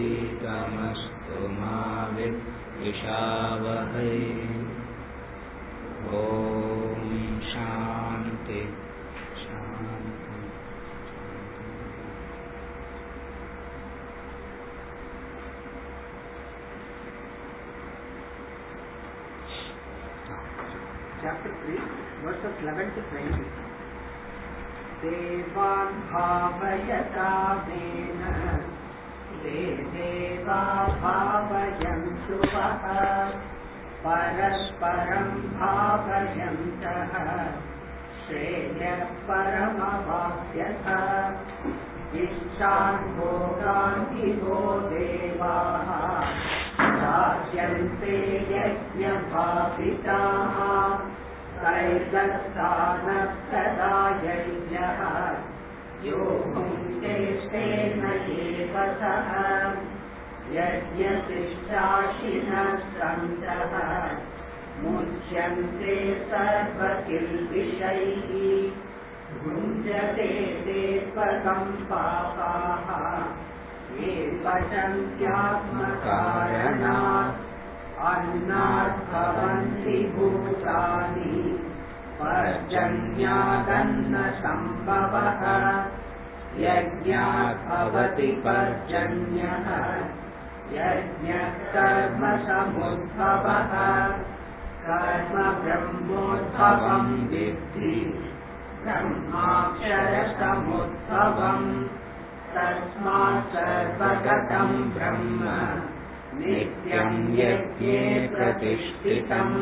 तेजस्विनावधीतमस्तु मा विद्विषावहै। ओम शांति शांति। Chapter 3, verses 11 to 20. Devan bhavayata dena te deva bhavayantu vaha parasparam bhavayantah shreyah paramavasyatha ishchan bhogan ivo devaha राज्यन्ते यज्ञभाविताः कैर्दत्तानस्तदा यज्ञः यो भुङ्क्तेष्टेन एव सः यज्ञशिष्टाशिनः सन्तः मुच्यन्ते सर्वकिल्बिषैः भुञ्जते ते पदं पापाः ये पचन्त्यात्मकारणात् अन्नात् भवन्ति भूतानि पर्जन्यादन्नसम्भवः यज्ञात् भवति पर्जन्यः यज्ञः कर्मसमुद्भवः कर्म ब्रह्मोद्भवं विद्धि ब्रह्माक्षरसमुद्भवम् तस्मात् सर्वगतं ब्रह्म नित्यं यज्ञे प्रतिष्ठितम्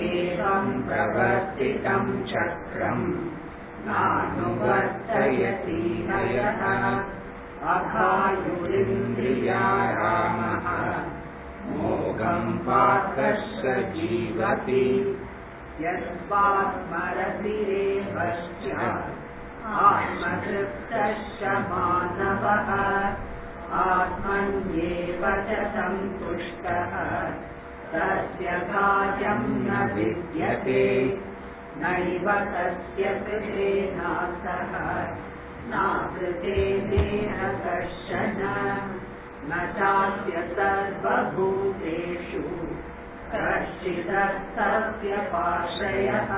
एवं प्रवर्तितं चक्रं नानुवर्तयति नयः अघायुरिन्द्रियारामः मोघं पार्थः स जीवति यस्मात् स्मरति रेवश्च आत्मतृप्तश्च मानवः आत्मन्येव च सन्तुष्टः तस्य कार्यं न विद्यते नैव तस्य कृते नासः नाकृते नेह कश्चन न चास्य सर्वभूतेषु कश्चिदस्तस्य पाश्रयः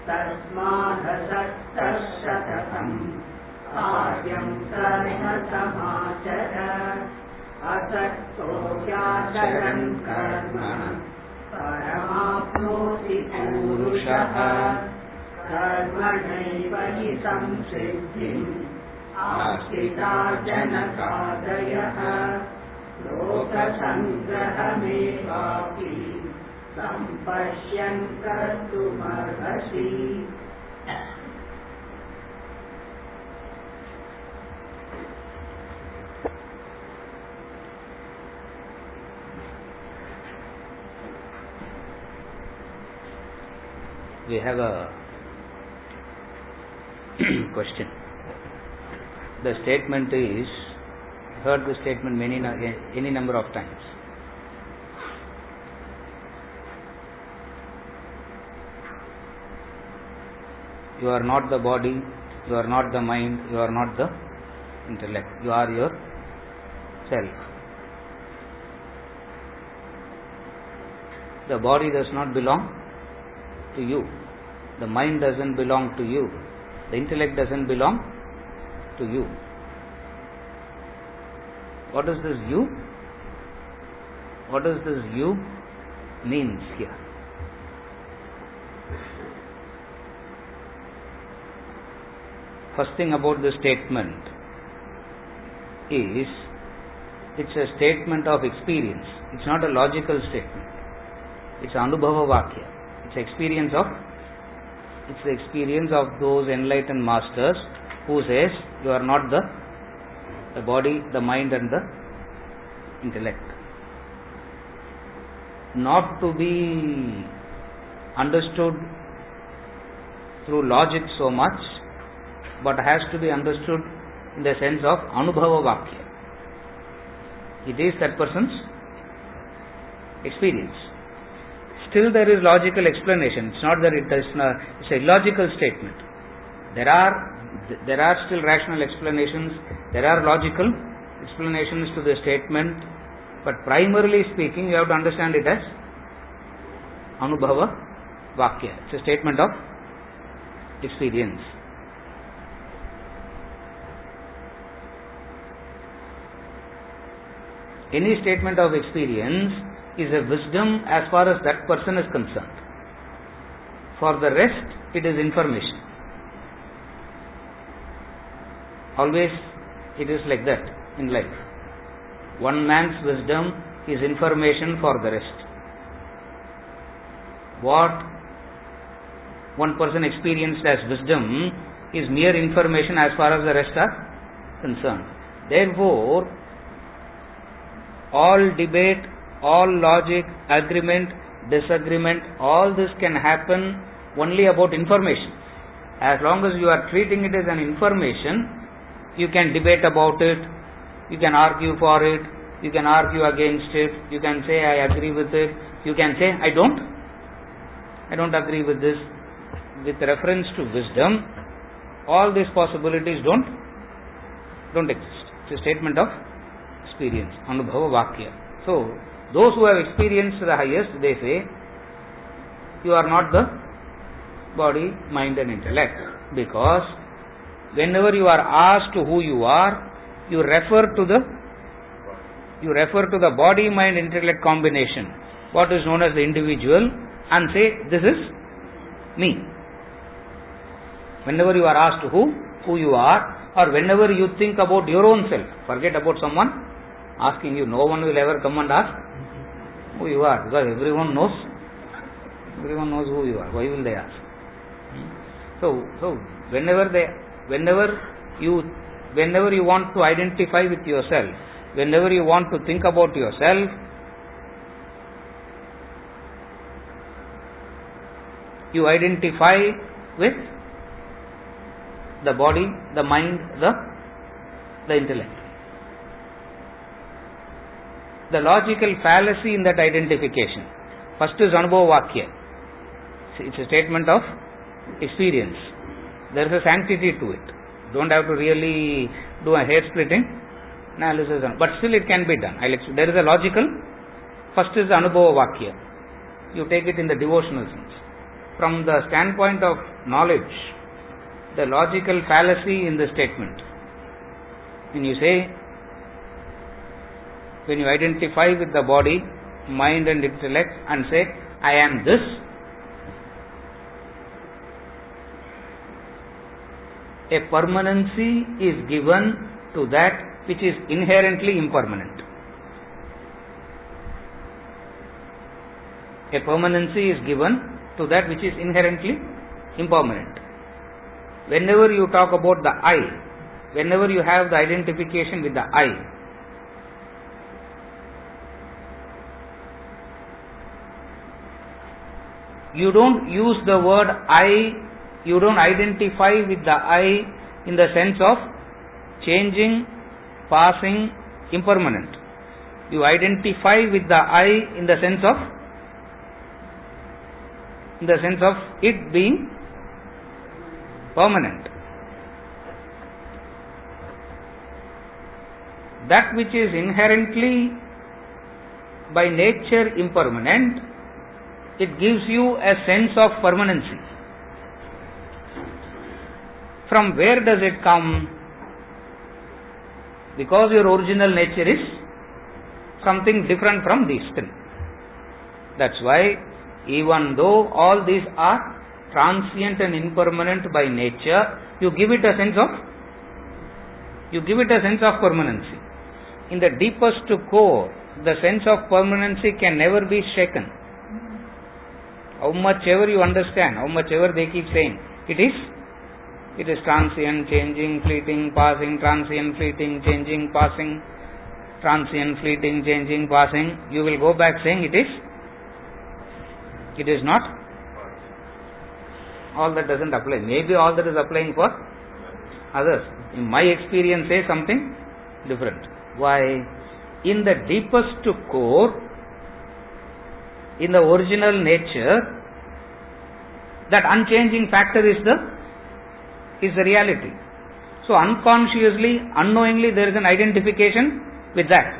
तस्मादसक्तः सततं कार्यं कर्म समाचर असक्तो ह्याचरन् कर्म परमाप्नोति पूरुषः कर्मणैव हि संसिद्धिम् आस्थिता जनकादयः लोकसङ्ग्रहमेवापि सम्पश्यन् कर्तुमर्हसि। We have a question. The statement is, heard the statement any number of times. You are not the body, you are not the mind, you are not the intellect. You are your self. The body does not belong to you. The mind doesn't belong to you. The intellect doesn't belong to you. What is this you? What does this you means here? First thing about this statement is, it's a statement of experience. It's not a logical statement. It's Anubhava Vakya. It's the experience of those enlightened masters who says you are not the body, the mind and the intellect. Not to be understood through logic so much, but has to be understood in the sense of Anubhava Vakya. It is that person's experience. still there is logical explanation. It's not that it's a illogical statement. There are still rational explanations. There are logical explanations to the statement. But primarily speaking, you have to understand it as Anubhava Vakya. It's a statement of experience. Any statement of experience is a wisdom as far as that person is concerned. For the rest, it is information. Always it is like that in life. One man's wisdom is information for the rest. What one person experienced as wisdom is mere information as far as the rest are concerned. Therefore, all debate, all logic, agreement, disagreement, all this can happen only about information. As long as you are treating it as an information, you can debate about it, you can argue for it, you can argue against it, you can say I agree with it, you can say I don't agree with this. With reference to wisdom, all these possibilities don't exist. It's a statement of experience, Anubhava Vakya. So, those who have experienced the highest, they say, you are not the body, mind and intellect. Because whenever you are asked who you are, you refer to the body, mind, intellect combination, what is known as the individual, and say, this is me. Whenever you are asked who you are, or whenever you think about your own self, forget about someone asking you. No one will ever come and ask who you are, because everyone knows who you are. Why will they ask? So whenever you want to identify with yourself, whenever you want to think about yourself, you identify with the body, the mind, the intellect. The logical fallacy in that identification. First is Anubhava Vakya. It's a statement of experience. There is a sanctity to it. Don't have to really do a hair-splitting analysis, but still it can be done. There is a logical. First is Anubhava Vakya. You take it in the devotional sense. From the standpoint of knowledge, the logical fallacy in the statement. When you identify with the body, mind and intellect and say, I am this, a permanency is given to that which is inherently impermanent. A permanency is given to that which is inherently impermanent. Whenever you talk about the I, whenever you have the identification with the I, you don't use the word I, you don't identify with the I in the sense of changing, passing, impermanent. You identify with the I in the sense of it being permanent. That which is inherently by nature impermanent, it gives you a sense of permanency. From where does it come? Because your original nature is something different from these things. That's why, even though all these are transient and impermanent by nature, you give it a sense of permanency. In the deepest core, the sense of permanency can never be shaken. How much ever you understand, how much ever they keep saying, it is transient, changing, fleeting, passing, transient, fleeting, changing, passing, transient, fleeting, changing, passing, you will go back saying it is not. All that doesn't apply. Maybe all that is applying for others. In my experience, say something different. Why? In the deepest core, in the original nature, that unchanging factor is the reality. So unconsciously, unknowingly, there is an identification with that.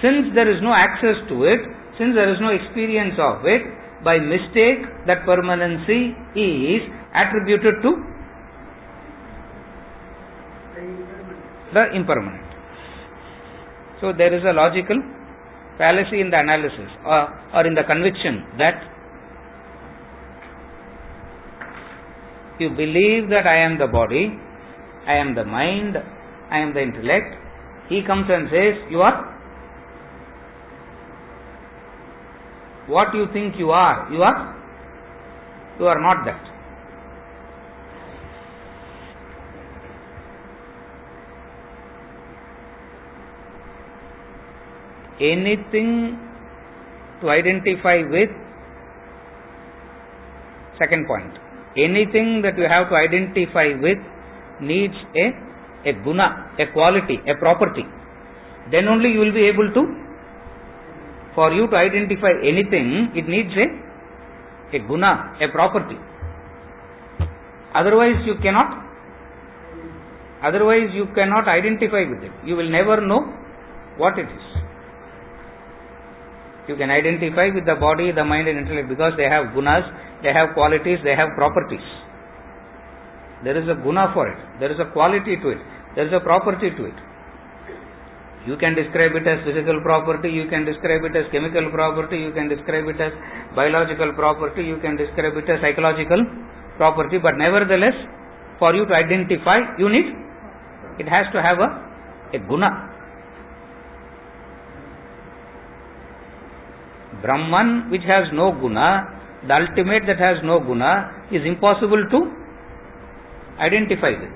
Since there is no access to it, since there is no experience of it, by mistake that permanency is attributed to the impermanent. So there is a logical fallacy in the analysis or in the conviction that you believe that I am the body, I am the mind, I am the intellect. He comes and says, you are what you think you are. You are not that. Anything to identify with, second point, anything that you have to identify with needs a guna, a quality, a property. Then only you will be able to, for you to identify anything, it needs a guna, a property. Otherwise you cannot identify with it. You will never know what it is. You can identify with the body, the mind and intellect because they have gunas, they have qualities, they have properties. There is a guna for it. There is a quality to it. There is a property to it. You can describe it as physical property, you can describe it as chemical property, you can describe it as biological property, you can describe it as psychological property, but nevertheless, for you to identify, it has to have a guna. Brahman, which has no guna, the ultimate that has no guna, is impossible to identify with.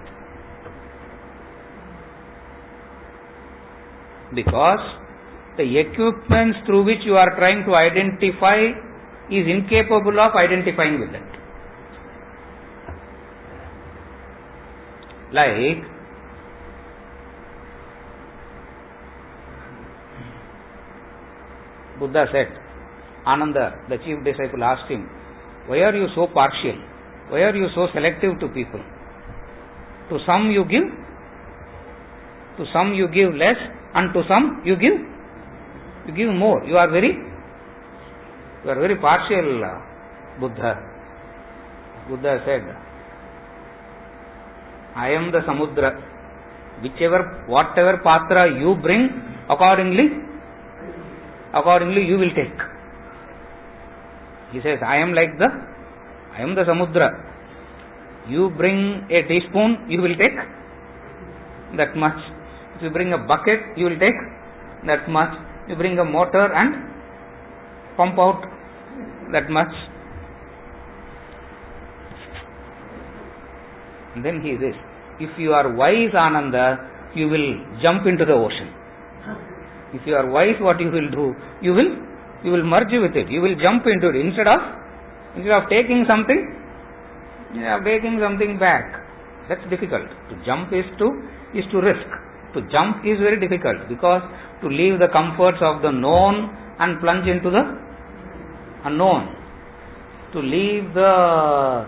Because the equipments through which you are trying to identify is incapable of identifying with it. Like Buddha said, Ananda, the chief disciple, asked him, why are you so partial? Why are you so selective to people? To some you give less, and to some you give more. You are very partial, Buddha. Buddha said, I am the samudra. Whatever patra you bring, accordingly you will take. He says, I am the samudra. You bring a teaspoon, you will take that much. If you bring a bucket, you will take that much. You bring a motor and pump out that much. And then he says, if you are wise, Ananda, you will jump into the ocean. If you are wise, what you will do? You will merge with it. You will jump into it. Instead of taking something, back. That's difficult. To jump is to risk. To jump is very difficult because to leave the comforts of the known and plunge into the unknown. To leave the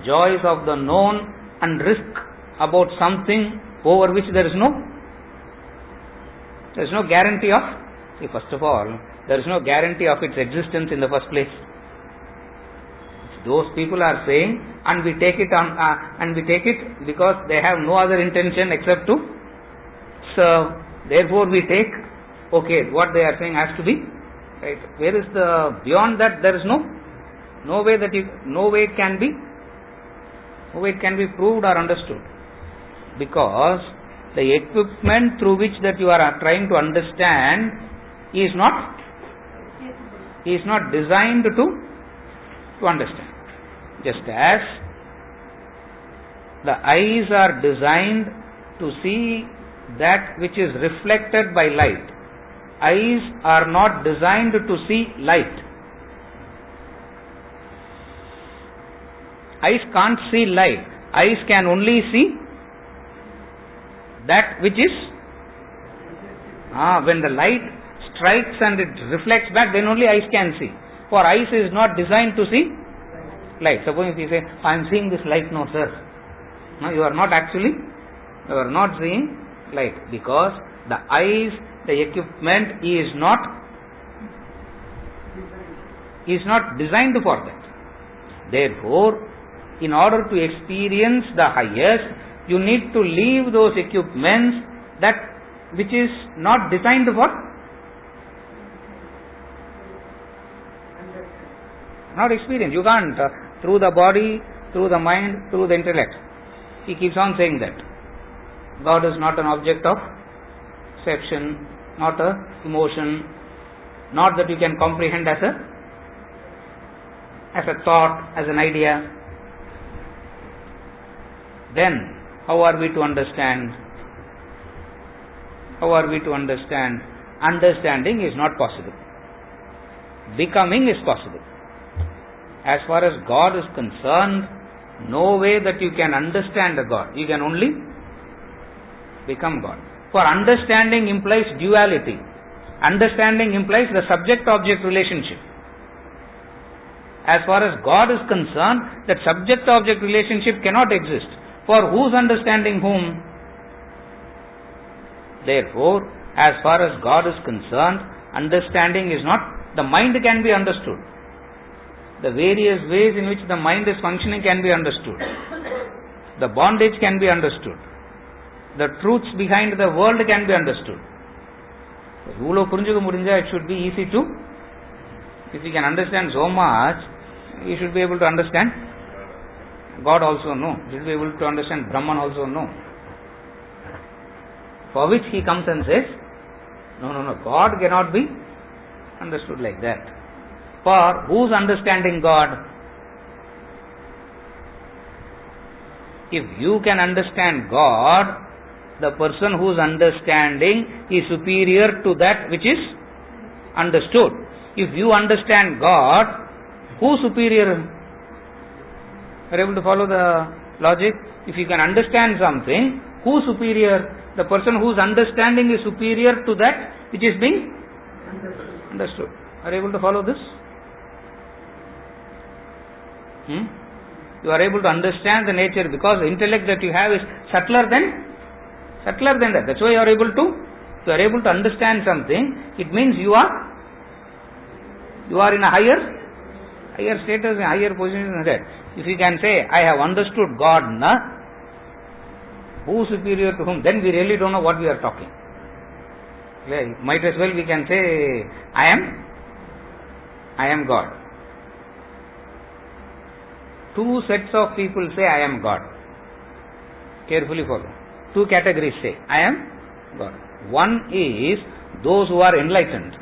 joys of the known and risk about something over which there is no guarantee of. See, first of all, there is no guarantee of its existence in the first place. Those people are saying, and we take it because they have no other intention except to serve. Therefore, we take. Okay, what they are saying has to be right. Where is the beyond that? There is no way it can be proved or understood, because the equipment through which that you are trying to understand is not designed to understand. Just as the eyes are designed to see that which is reflected by light. Eyes are not designed to see light. Eyes can't see light. Eyes can only see that which is when the light strikes and it reflects back, then only eyes can see. For eyes is not designed to see light. Suppose if you say, I am seeing this light, no sir. No, you are not seeing light, because the eyes, the equipment is not designed for that. Therefore, in order to experience the highest, you need to leave those equipments that which is not designed for, not experience. You can't through the body, through the mind, through the intellect. He keeps on saying that God is not an object of perception, not a emotion, not that you can comprehend as a thought, as an idea. Then how are we to understand? Understanding is not possible. Becoming is possible. As far as God is concerned, no way that you can understand a God. You can only become God. For understanding implies duality. Understanding implies the subject-object relationship. As far as God is concerned, that subject-object relationship cannot exist. For whose understanding whom? Therefore, as far as God is concerned, understanding is not, the mind can be understood. The various ways in which the mind is functioning can be understood. The bondage can be understood. The truths behind the world can be understood. It should be easy to, if you can understand so much, you should be able to understand God also know. You should be able to understand Brahman also know. For which he comes and says, no, God cannot be understood like that. For who's understanding God? If you can understand God, the person who's understanding is superior to that which is understood. If you understand God, who's superior? Are you able to follow the logic? If you can understand something, who's superior? The person whose understanding is superior to that which is being understood. Are you able to follow this? You are able to understand the nature, because the intellect that you have is subtler than that. That's why you are able to understand something. It means you are in a higher status, a higher position than that. If you can say, I have understood God, who is superior to whom? Then we really don't know what we are talking. Might as well we can say, I am God. Two sets of people say, I am God. Carefully follow. Two categories say, I am God. One is those who are enlightened.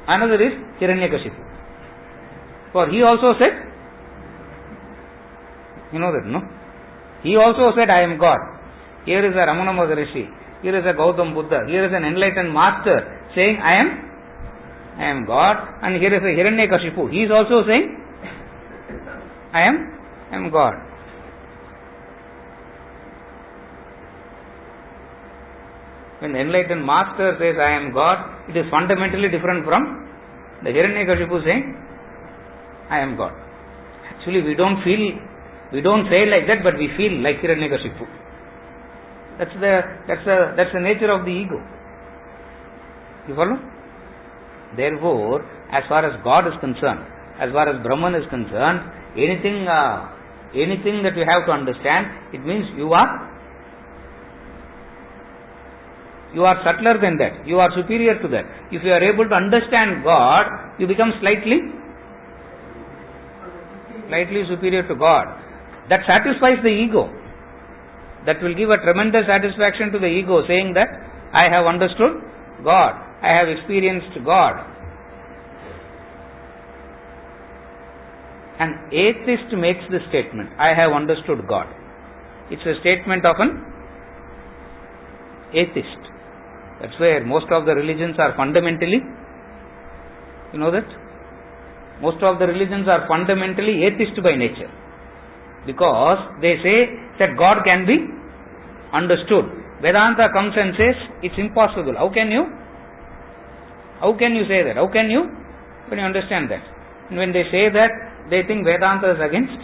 Another is Hiranyakashipu. For he also said, you know that, no? He also said, I am God. Here is a Ramana Maharishi. Here is a Gautam Buddha. Here is an enlightened master saying, I am God. And here is a Hiranyakashipu. He is also saying, I am God. When the enlightened master says, I am God, it is fundamentally different from the Hiranyakashipu saying, I am God. Actually, we don't say like that, but we feel like Hiranyakashipu. That's the nature of the ego. You follow? Therefore, as far as God is concerned, as far as Brahman is concerned, anything that you have to understand, it means you are subtler than that. You are superior to that. If you are able to understand God, you become slightly superior to God. That satisfies the ego. That will give a tremendous satisfaction to the ego, saying that I have understood God. I have experienced God. An atheist makes this statement, I have understood God. It's a statement of an atheist. That's where most of the religions are fundamentally, you know that? Most of the religions are fundamentally atheist by nature. Because they say that God can be understood. Vedanta comes and says, it's impossible. How can you say that? How can you When you understand that. And when they say that, they think Vedanta is against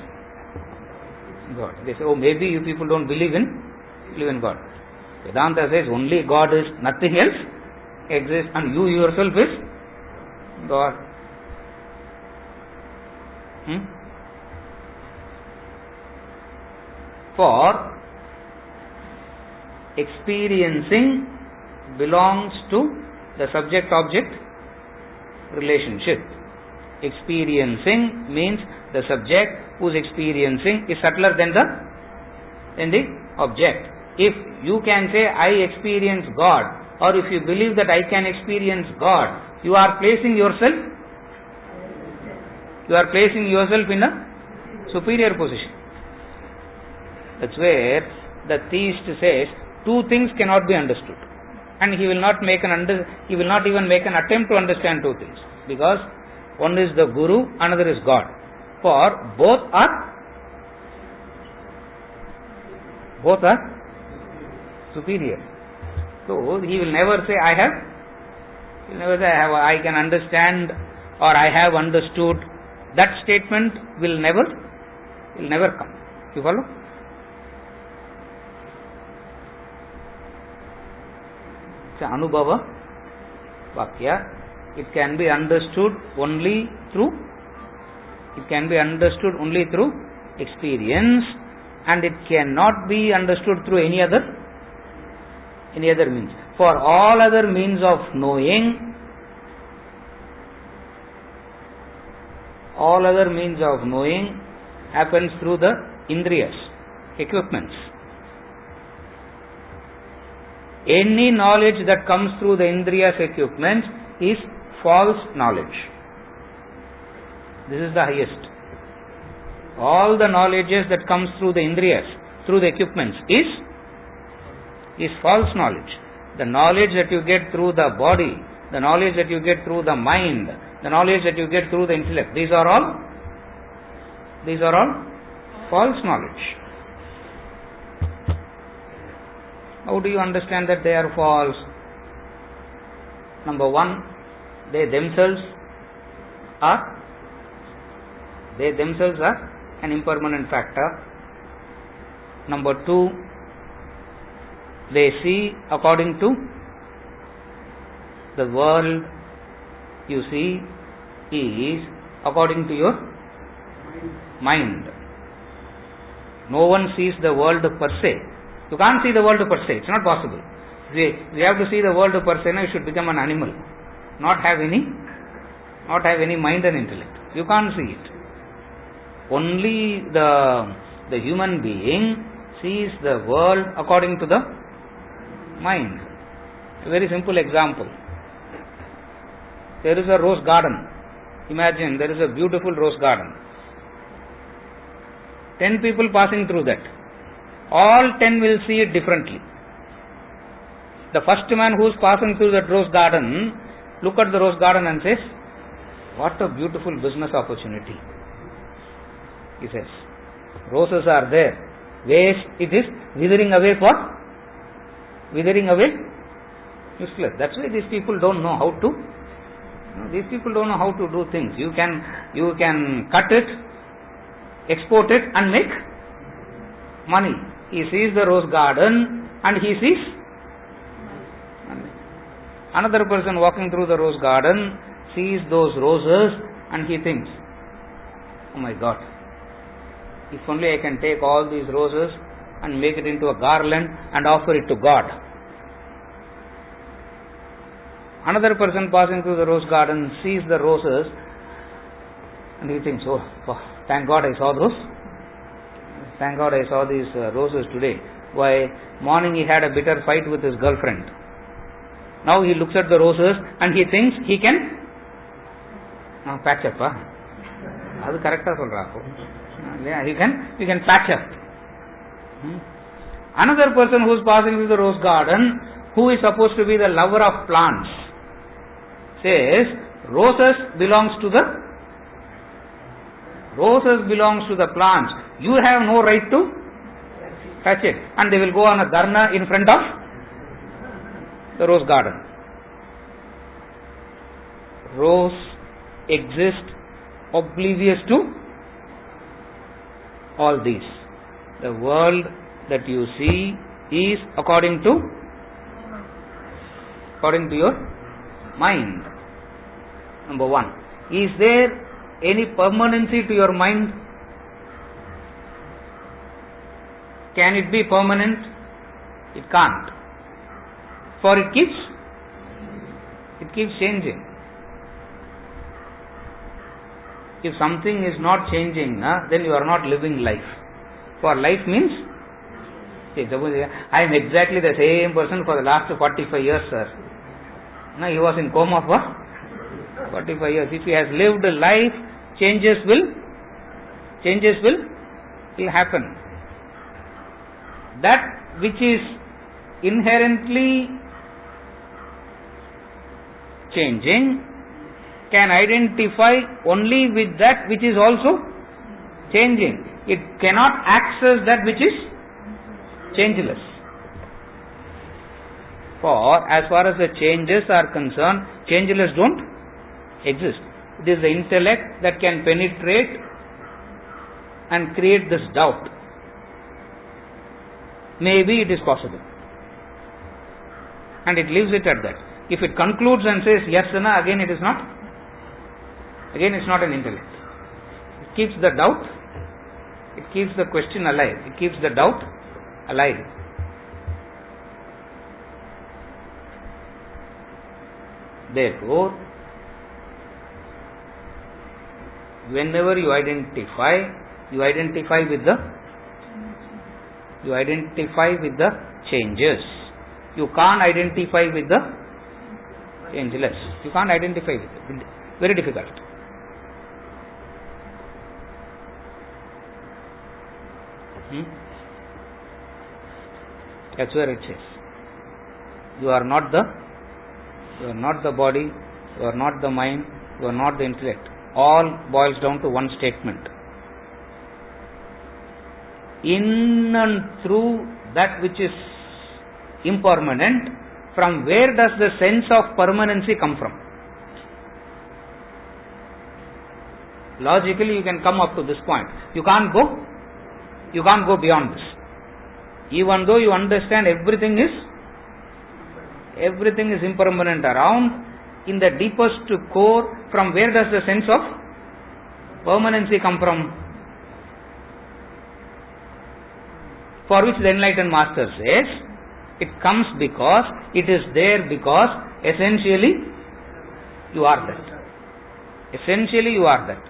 God. They say, oh, maybe you people don't believe in God. Vedanta says only God is, nothing else exists, and you yourself is God. For experiencing belongs to the subject-object relationship. Experiencing means the subject who is experiencing is subtler than the object. If you can say, I experience God, or if you believe that I can experience God, you are placing yourself in a superior position. That's where the theist says, two things cannot be understood. And he will not even make an attempt to understand two things. Because one is the Guru, another is God. For both are superior. So he will never say I can understand or I have understood. That statement will never come. You follow? It's an Anubhava Vakya. It can be understood only through experience, and it cannot be understood through any other means. For all other means of knowing, happens through the Indriyas, equipments. Any knowledge that comes through the Indriyas equipments is false knowledge. This is the highest. All the knowledges that comes through the Indriyas, through the equipments, is false knowledge. The knowledge that you get through the body, the knowledge that you get through the mind, the knowledge that you get through the intellect, these are all false knowledge. How do you understand that they are false? Number one, they themselves are an impermanent factor. Number two, they see according to the world you see is according to your mind. No one sees the world per se. You can't see the world per se. It's not possible. If you have to see the world per se, you should become an animal, not have any mind and intellect. You can't see it. Only the human being sees the world according to the mind. A very simple example. There is a rose garden. Imagine there is a beautiful rose garden. 10 people passing through that. All 10 will see it differently. The first man who is passing through that rose garden, look at the rose garden and says, what a beautiful business opportunity. He says, roses are there. Waste, it is withering away for? Withering away? Useless. That's why these people don't know how to. These people don't know how to do things. You can cut it, export it and make money. He sees the rose garden and he sees another person walking through the rose garden, sees those roses and he thinks, oh my God, if only I can take all these roses and make it into a garland and offer it to God. Another person passing through the rose garden sees the roses and he thinks, oh, thank God I saw those. Thank God I saw these roses today. Why? Morning he had a bitter fight with his girlfriend. Now he looks at the roses and he thinks he can patch up. That's correct. He can patch up. Another person who is passing through the rose garden, who is supposed to be the lover of plants, says roses belongs to the plants. You have no right to touch it. And they will go on a dharna in front of the rose garden. Rose exist oblivious to all these. The world that you see is according to your mind. Number one. Is there any permanency to your mind? Can it be permanent? It can't. For it keeps changing. If something is not changing, then you are not living life. For life means, suppose I am exactly the same person for the last 45 years, sir. Now he was in coma for 45 years. If he has lived a life, changes will happen. That which is inherently changing can identify only with that which is also changing. It cannot access that which is changeless. For as far as the changes are concerned, changeless don't exist. It is the intellect that can penetrate and create this doubt. Maybe it is possible. And it leaves it at that. If it concludes and says yes, again it is not. Again it's not an intellect. It keeps the doubt. It keeps the question alive. It keeps the doubt alive. Therefore, whenever you identify with the changes. You can't identify with the changeless. You can't identify with it. Very difficult. That's where it says. You are not the body, you are not the mind, you are not the intellect. All boils down to one statement. In and through that which is impermanent, from where does the sense of permanency come from? Logically you can come up to this point. You can't go beyond this. Even though you understand everything is impermanent around, in the deepest core, from where does the sense of permanency come from? For which the enlightened master says, it comes because, it is there because, essentially you are that. Essentially you are that.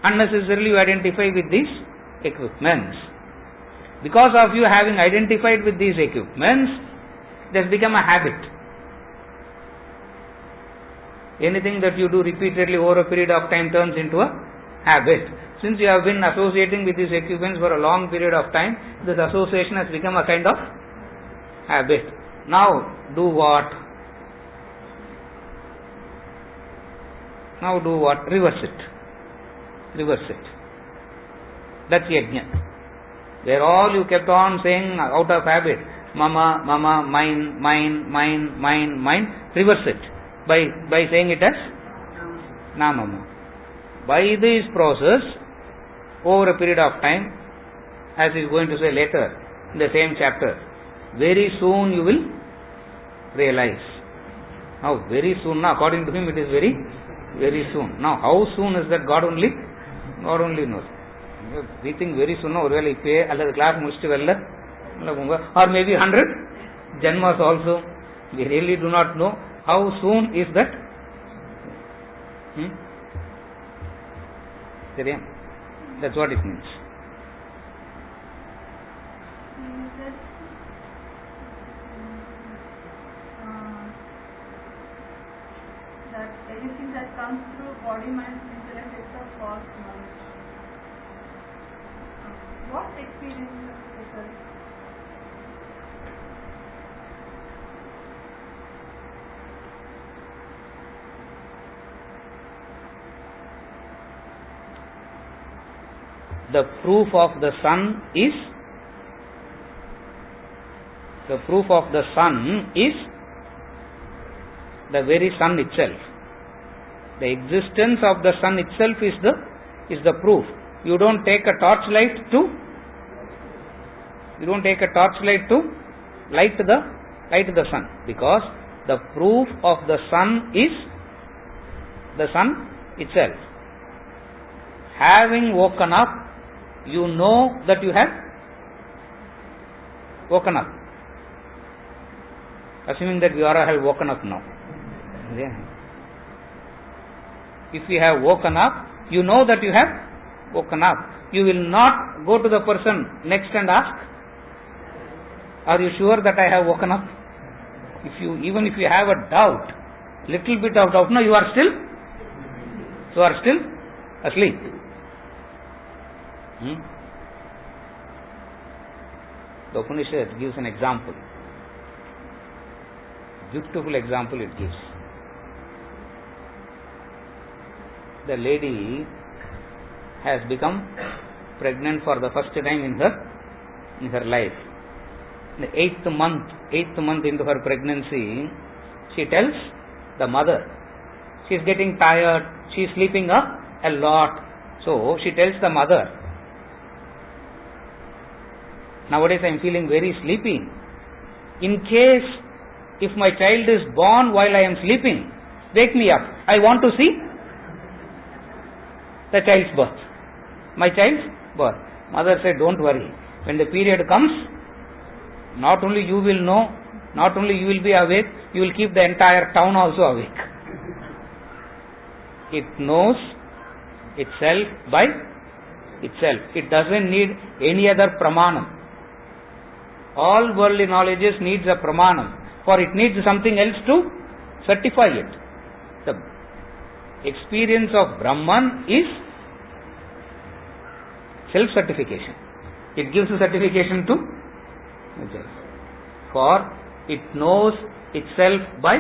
Unnecessarily you identify with these equipments. Because of you having identified with these equipments, it has become a habit. Anything that you do repeatedly over a period of time turns into a habit. Since you have been associating with these equipments for a long period of time, this association has become a kind of habit. Now do what? Reverse it. That's yajna. Where all you kept on saying out of habit, mama, mine, reverse it by saying it as na mama. By this process, over a period of time, as he is going to say later in the same chapter, very soon you will realize. Now very soon, according to him it is very, very soon. Now how soon is that? God only knows. We think very soon, or maybe 100 janmas also. We really do not know how soon is that. That's what it means. That anything that comes through body, mind, intellect is a false knowledge. What experience is this? The proof of the sun is the very sun itself. The existence of the sun itself is the proof. You don't take a torchlight to light the sun, because the proof of the sun is the sun itself. Having woken up, you know that you have woken up. Assuming that we all have woken up now. Yeah. If you have woken up, you know that you have woken up. You will not go to the person next and ask, are you sure that I have woken up? Even if you have a doubt, little bit of doubt, no, you are still asleep. The Upanishad gives an example. Beautiful example it gives. The lady has become pregnant for the first time in her life. In the eighth month into her pregnancy, she tells the mother, she is getting tired, she is sleeping a lot. So she tells the mother, nowadays I am feeling very sleepy. In case if my child is born while I am sleeping, wake me up. I want to see the child's birth. My child's birth. Mother said, don't worry. When the period comes, not only you will know, not only you will be awake, you will keep the entire town also awake. It knows itself by itself. It doesn't need any other pramanam. All worldly knowledges needs a pramanam, for it needs something else to certify it. The experience of Brahman is self-certification. It gives a certification to itself. For it knows itself by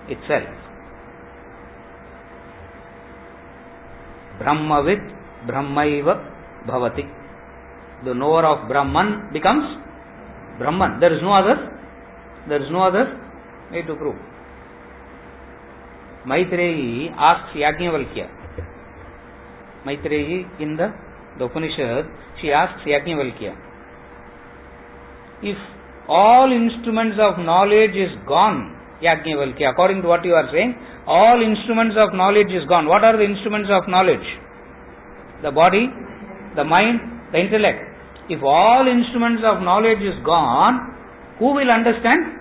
itself. Brahmavit Brahmaiva Bhavati. The knower of Brahman becomes Brahman. There is no other way to prove. Maitreyi asks Yajnavalkya. Maitreyi in the Upanishad, she asks Yajnavalkya, if all instruments of knowledge is gone, Yajnavalkya, according to what you are saying, all instruments of knowledge is gone. What are the instruments of knowledge? The body, the mind, the intellect. If all instruments of knowledge is gone, who will understand?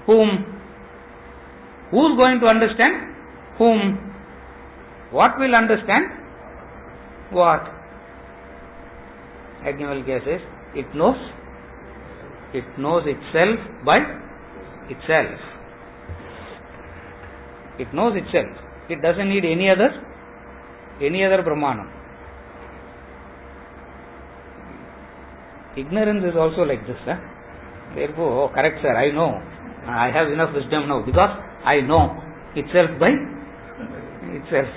Whom? Who is going to understand? Whom? What will understand? What? Yajnavalkya says, it knows itself by itself. It knows itself. It doesn't need any other pramanam. Ignorance is also like this. Therefore, correct sir, I know. I have enough wisdom now because I know itself by itself.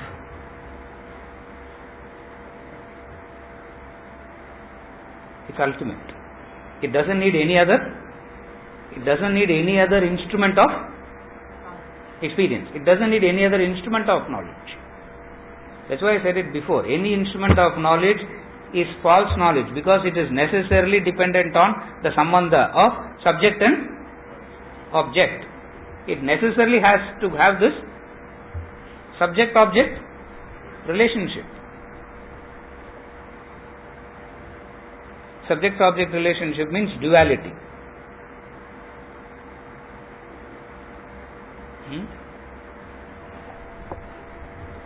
It's ultimate. It doesn't need any other instrument of experience. It doesn't need any other instrument of knowledge. That's why I said it before. Any instrument of knowledge is false knowledge because it is necessarily dependent on the sambandha of subject and object. It necessarily has to have this subject-object relationship. Subject-object relationship means duality.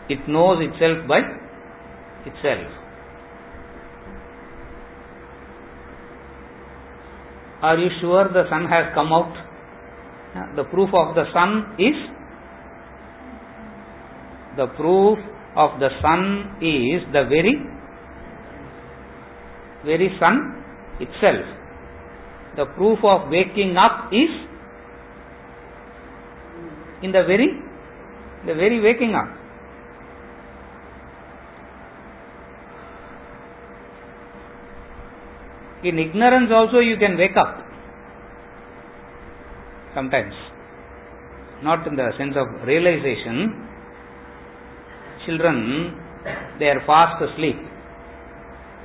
It knows itself by itself. Are you sure the sun has come out? The proof of the sun is the very sun itself. The proof of waking up is in the very waking up. In ignorance also you can wake up sometimes. not in the sense of realization. Children, they are fast asleep.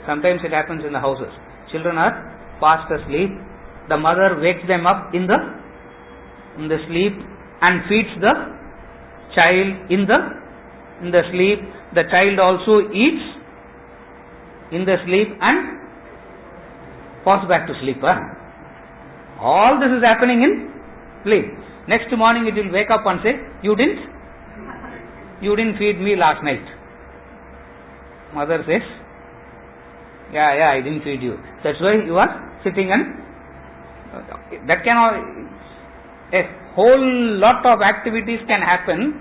Sometimes it happens in the houses. Children are fast asleep. The mother wakes them up in the sleep and feeds the child in the sleep. The child also eats in the sleep and falls back to sleep. All this is happening in sleep. Next morning it will wake up and say, you didn't feed me last night. Mother says, yeah, I didn't feed you. That's why you are sitting and that a whole lot of activities can happen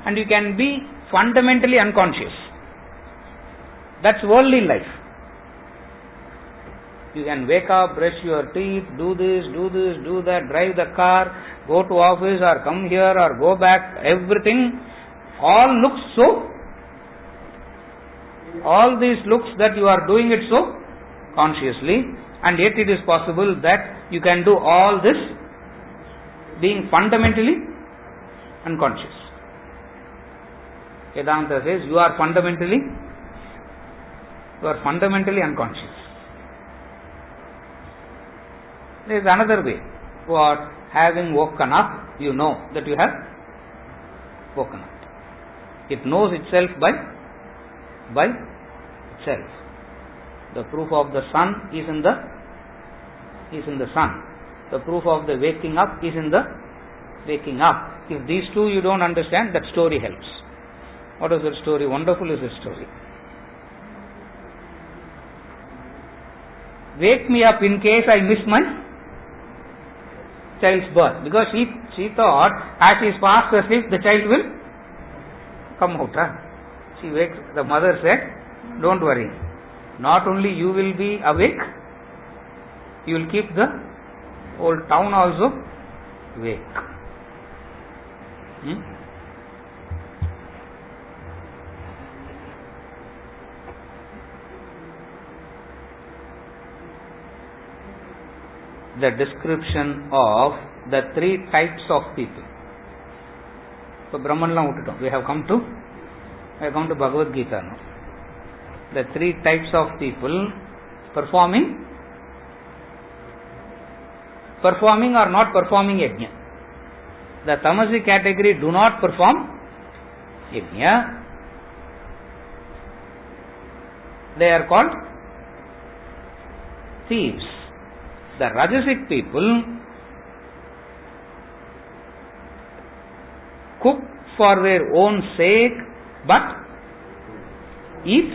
and you can be fundamentally unconscious. That's worldly life. You can wake up, brush your teeth, do this, do that, drive the car, go to office or come here or go back, everything all looks so, all these looks that you are doing it so consciously, and yet it is possible that you can do all this being fundamentally unconscious. Vedanta says you are fundamentally unconscious. There is another way. What? Having woken up, you know that you have woken up. It knows itself by itself. The proof of the sun is in the sun. The proof of the waking up is in the waking up. If these two you don't understand, that story helps. What is that story? Wonderful is the story. Wake me up in case I miss my child's birth. Because she thought as she is fast asleep, the child will come out. She wakes, the mother said, don't worry. Not only you will be awake, you will keep the whole town also awake. The description of the three types of people. So Brahman we have come to Bhagavad Gita now. The three types of people performing or not performing yajna. The tamasic category do not perform yajna. They are called thieves. The rajasic people cook for their own sake but eat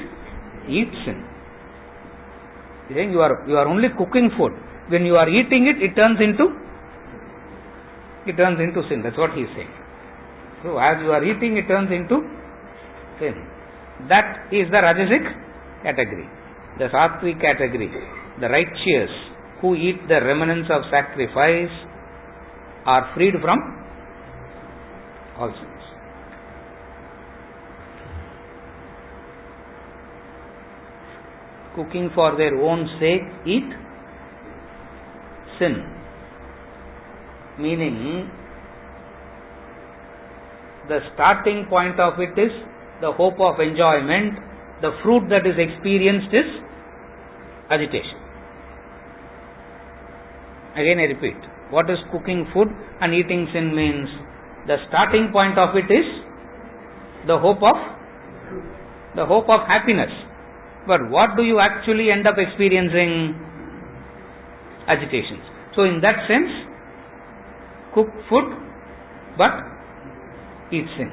sin. You are only cooking food. When you are eating it, it turns into sin. That's what he is saying. So as you are eating, it turns into sin. That is the rajasic category. The sattvic category, the righteous who eat the remnants of sacrifice are freed from all sins. Cooking for their own sake, eat sin. Meaning, the starting point of it is the hope of enjoyment. The fruit that is experienced is agitation. Again I repeat, what is cooking food and eating sin means? The starting point of it is the hope of happiness. But what do you actually end up experiencing? Agitations. So in that sense, cook food but eat sin.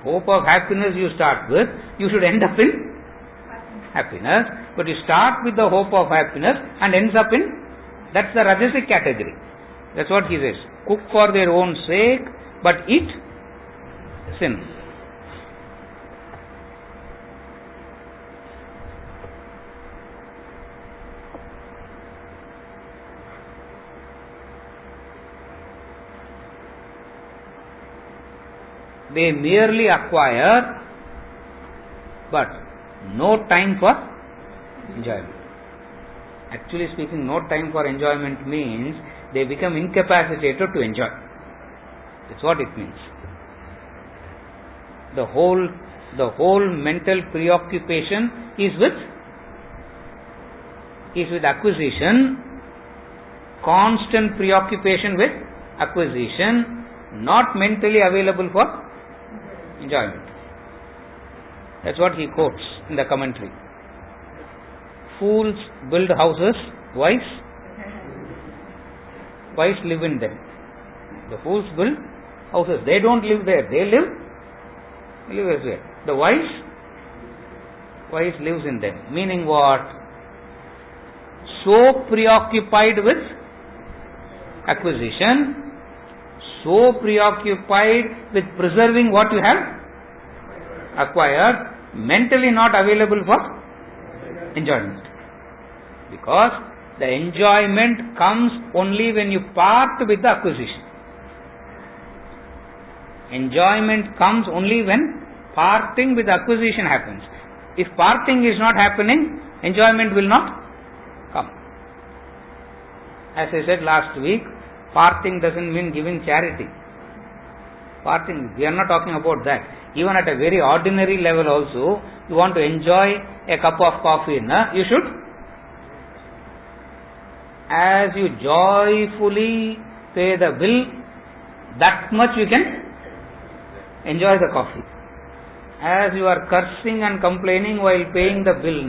Hope of happiness you start with, you should end up in happiness. But you start with the hope of happiness and ends up in, that's the rajasic category. That's what he says. Cook for their own sake but eat sin. They merely acquire but no time for enjoyment. Actually speaking, no time for enjoyment means they become incapacitated to enjoy. That's what it means. The whole mental preoccupation is with acquisition, constant preoccupation with acquisition, not mentally available for enjoyment. That's what he quotes in the commentary. Fools build houses, wise live in them. The fools build houses. They don't live there. They live elsewhere. The wise lives in them. Meaning what? So preoccupied with acquisition, so preoccupied with preserving what you have acquired, mentally not available for enjoyment. Because the enjoyment comes only when you part with the acquisition. Enjoyment comes only when parting with the acquisition happens. If parting is not happening, enjoyment will not come. As I said last week, parting doesn't mean giving charity. Parting, we are not talking about that. Even at a very ordinary level also, you want to enjoy a cup of coffee, you should, as you joyfully pay the bill, that much you can enjoy the coffee. As you are cursing and complaining while paying the bill,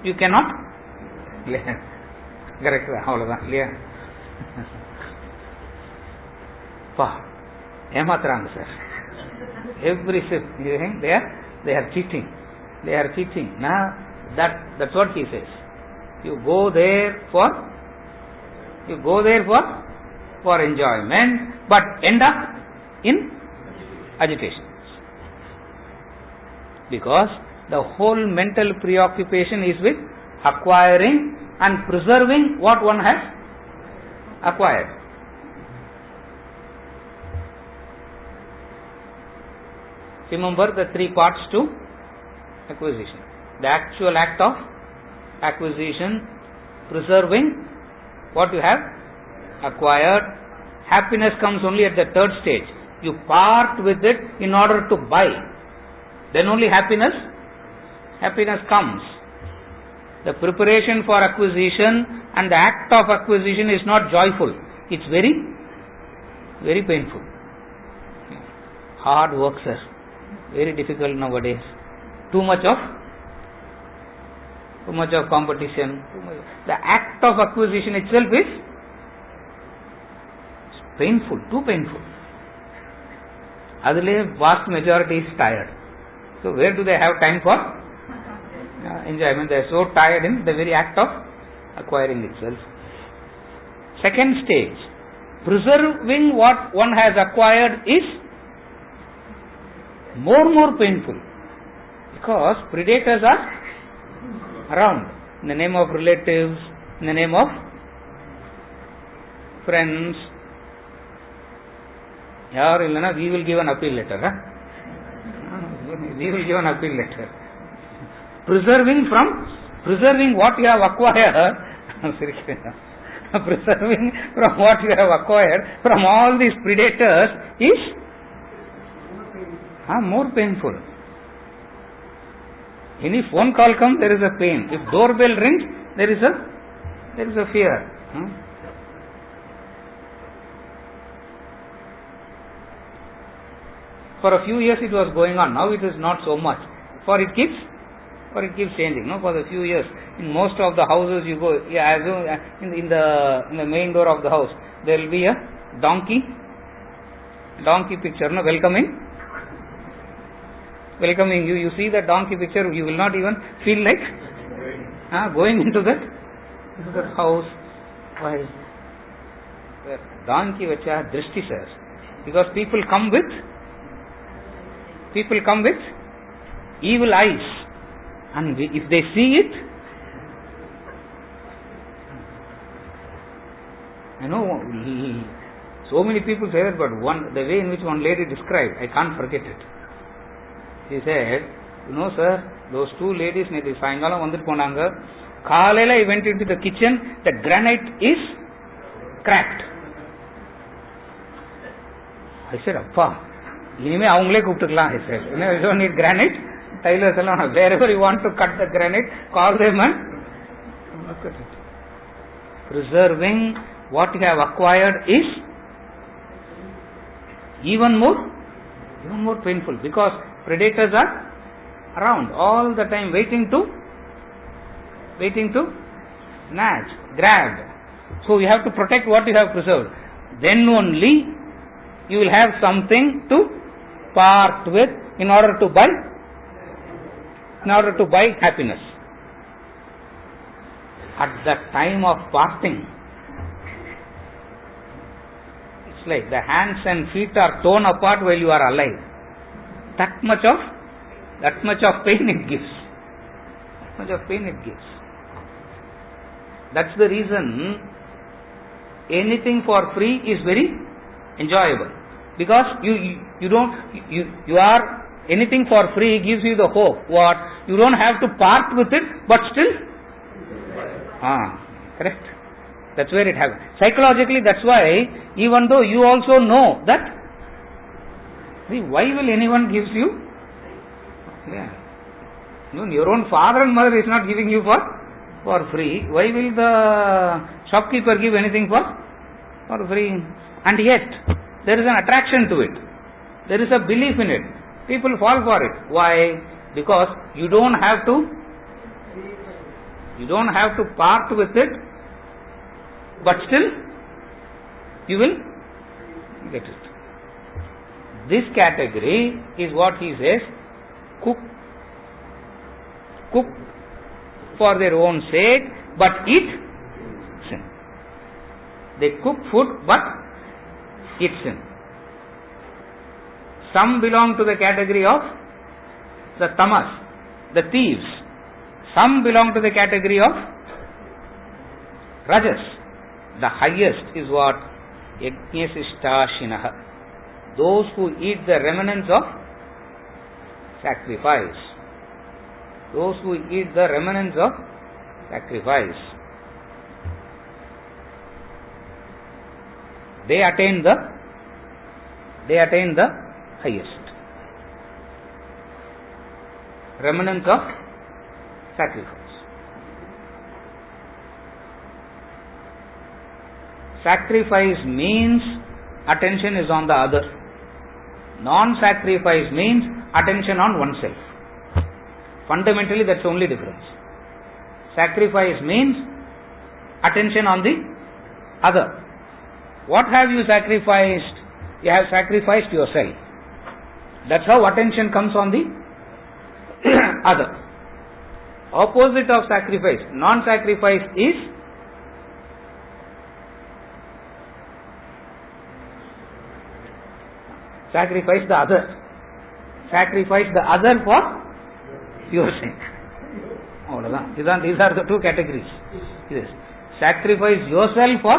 you cannot. Correct? Ematrang, sir. Every sip, you think they are cheating. They are cheating. Now that's what he says. You go there for enjoyment, but end up in agitation. Because the whole mental preoccupation is with acquiring and preserving what one has acquired. Remember the three parts to acquisition. The actual act of acquisition, preserving what you have acquired. Happiness comes only at the third stage. You part with it in order to buy. Then only happiness comes. The preparation for acquisition and the act of acquisition is not joyful. It's very, very painful. Hard work, sir. Very difficult nowadays. Too much of competition. The act of acquisition itself is painful, too painful. Adile vast majority is tired. So where do they have time for enjoyment? They are so tired in the very act of acquiring itself. Second stage, preserving what one has acquired is more painful, because predators are around in the name of relatives, in the name of friends. We will give an appeal letter. We will give an appeal letter. Preserving what you have acquired, preserving from what you have acquired from all these predators is more painful. Any phone call comes, there is a pain. If doorbell rings, there is a fear. For a few years it was going on. Now it is not so much. For it keeps changing. For the few years, in most of the houses you go, in the main door of the house, there will be a donkey picture. Welcoming you. You see the donkey picture, you will not even feel like going into that house. Why? Donkey vacha drishti, sir. Because people come with evil eyes, and if they see it, I know so many people say that, but the way in which one lady described, I can't forget it. She said, sir, those two ladies Sayangalam vandittu ponanga, Kalayila I went into the kitchen, the granite is cracked. I said, Appa, இனிமே அவங்களே கூப்பிட்டுக்கலாம். I said, you don't need granite. Tailors alone, wherever you want to cut the granite, call them and look at it. Preserving what you have acquired is even more painful, because predators are around all the time, waiting to snatch, grab. So you have to protect what you have preserved. Then only you will have something to part with in order to buy happiness. At the time of parting, it's like the hands and feet are torn apart while you are alive. That much of pain it gives. That's the reason anything for free is very enjoyable, because you are anything for free gives you the hope. What? You don't have to part with it, but still, correct. That's where it happens. Psychologically, that's why, even though you also know that, see, why will anyone gives you? Yeah. Your own father and mother is not giving you for free. Why will the shopkeeper give anything for free? And yet, there is an attraction to it. There is a belief in it. People fall for it. Why? Because you don't have to part with it, but still you will get it. This category is what he says, cook for their own sake, but eat sin. They cook food, but eat sin. Some belong to the category of the tamas, the thieves. Some belong to the category of rajas. The highest is what? Yajñasishtashinaha. Those who eat the remnants of sacrifice. Those who eat the remnants of sacrifice. They attain the highest. Remnants of sacrifice. Sacrifice means attention is on the other. Non-sacrifice means attention on oneself. Fundamentally, that's the only difference. Sacrifice means attention on the other. What have you sacrificed? You have sacrificed yourself. That's how attention comes on the other. Opposite of sacrifice, non-sacrifice is sacrifice the other. Sacrifice the other for your sake. These are the two categories. Yes. Sacrifice yourself for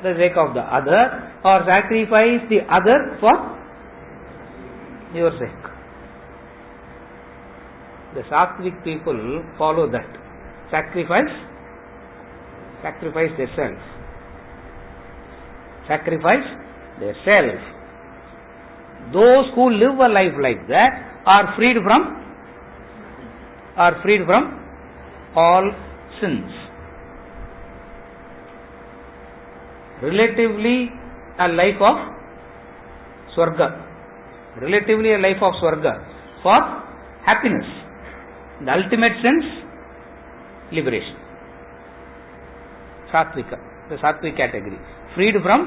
the sake of the other, or sacrifice the other for your sake. The Sattvic people follow that. Sacrifice their self. Sacrifice their self. Those who live a life like that are freed from all sins. Relatively a life of Swarga. Relatively a life of Swarga for happiness. The ultimate sense, liberation. Sattvika, the Sattvic category. Freed from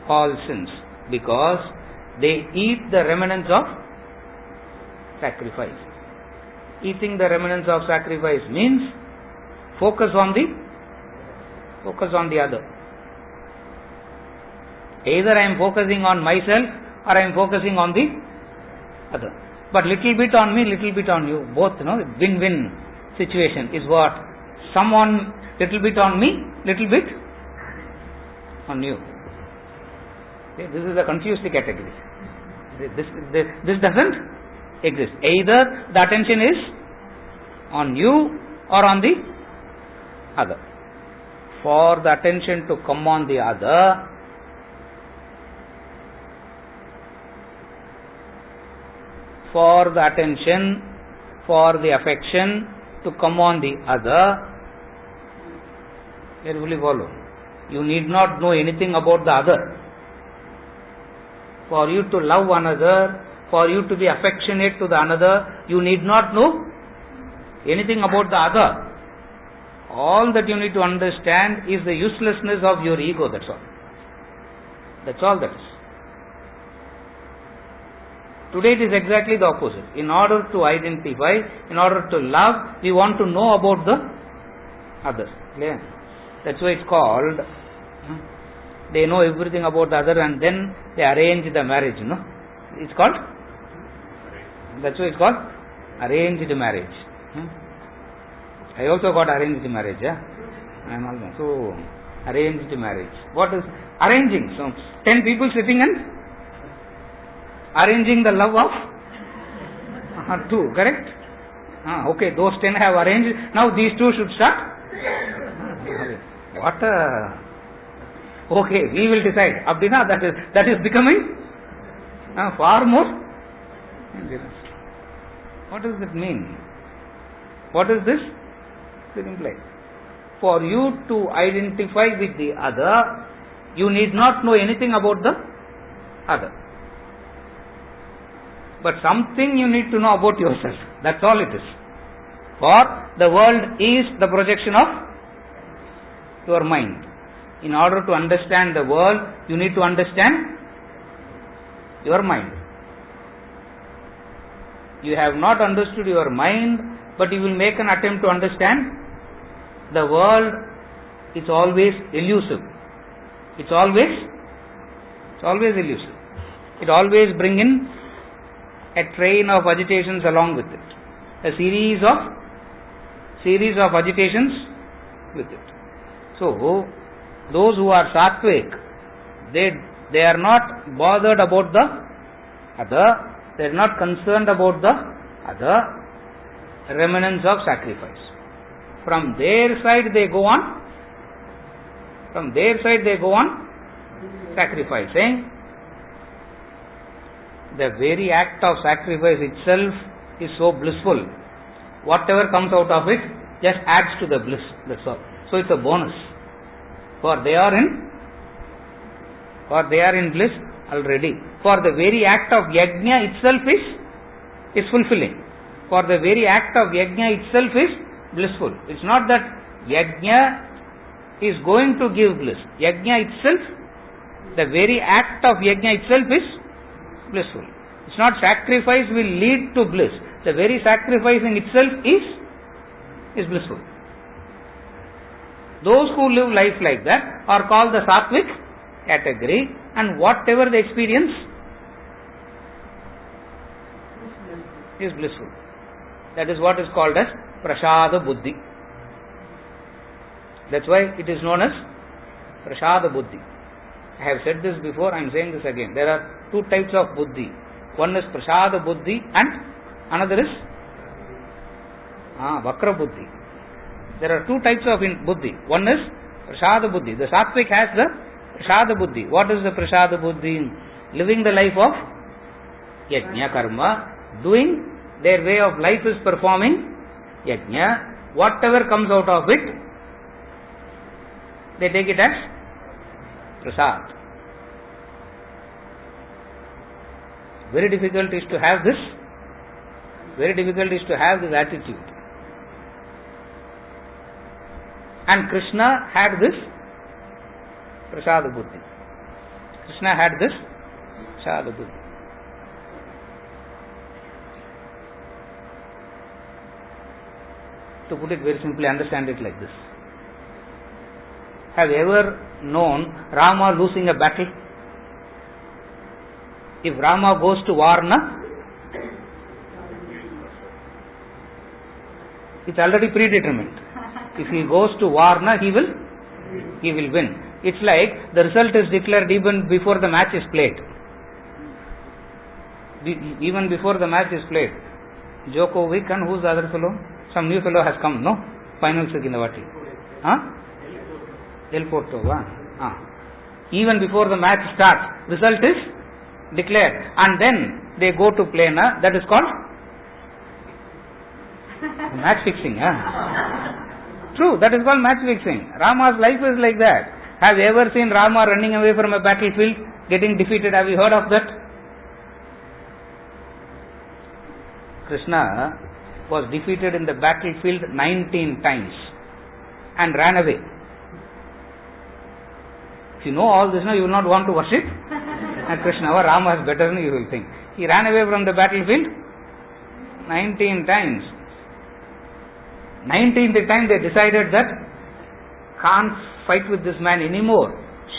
all sins, because they eat the remnants of sacrifice. Eating the remnants of sacrifice means focus on the other. Either I am focusing on myself or I am focusing on the other. But little bit on me, little bit on you. Both, win-win situation is what? Someone little bit on me, little bit on you. Okay, this is the confused category. This doesn't exist. Either the attention is on you or on the other. for the attention to come on the other, for the attention, for the affection to come on the other, carefully follow. You need not know anything about the other. For you to love another, for you to be affectionate to the another, you need not know anything about the other. All that you need to understand is the uselessness of your ego, that's all. That's all that is. Today it is exactly the opposite. In order to identify, in order to love, we want to know about the other. Clear? That's why it's called, they know everything about the other and then they arrange the marriage, no? It's called? That's why it's called arranged marriage. I also got arranged marriage, yeah? I am also. So, arranged marriage. What is arranging? So, 10 people sitting and arranging the love of 2, correct? Okay, those 10 have arranged. Now these 2 should start. What a... Okay, we will decide. Abdina, that is becoming far more dangerous. What does it mean? What is this? It implies. For you to identify with the other, you need not know anything about the other. But something you need to know about yourself. That's all it is. For the world is the projection of your mind. In order to understand the world, you need to understand your mind. You have not understood your mind, but you will make an attempt to understand the world. It's always elusive. It's always elusive. It always brings in a train of agitations along with it. A series of agitations with it. So, those who are sattvic, they are not bothered about the other, they are not concerned about the other remnants of sacrifice. From their side they go on sacrificing. The very act of sacrifice itself is so blissful. Whatever comes out of it just adds to the bliss, that's all. So it's a bonus. For they are in bliss already. For the very act of yajna itself is fulfilling. For the very act of yajna itself is blissful. It's not that yajna is going to give bliss. Yajna itself, the very act of yajna itself is blissful. It's not sacrifice will lead to bliss. The very sacrificing itself is blissful. Those who live life like that are called the sattvic category, and whatever they experience is blissful. That is what is called as prasada buddhi. That's why it is known as prasada buddhi. I have said this before, I am saying this again. There are 2 types of buddhi. One is prasada buddhi and another is vakra buddhi. There are 2 types of buddhi. One is prasada buddhi. The sattvic has the prasada buddhi. What is the prasada buddhi? Living the life of yajna karma, doing their way of life is performing yajna. Whatever comes out of it, they take it as prasad. Very difficult is to have this attitude. And Krishna had this prasada buddhi. To put it very simply, understand it like this. Have you ever known Rama losing a battle? If Rama goes to war, it's already predetermined. If he goes to war, he will win. It's like the result is declared even before the match is played. Even before the match is played. Djokovic and who's the other fellow? Some new fellow has come, no? Finals in the Vati. El Portova. Even before the match starts, result is declared, and then they go to plena. That is called match fixing. True, that is called match fixing. Rama's life is like that. Have you ever seen Rama running away from a battlefield, getting defeated? Have you heard of that? Krishna was defeated in the battlefield 19 times and ran away. If you know all this now, you will not want to worship Krishna or Rama is better than you will think. He ran away from the battlefield 19 times. 19th time they decided that can't fight with this man anymore.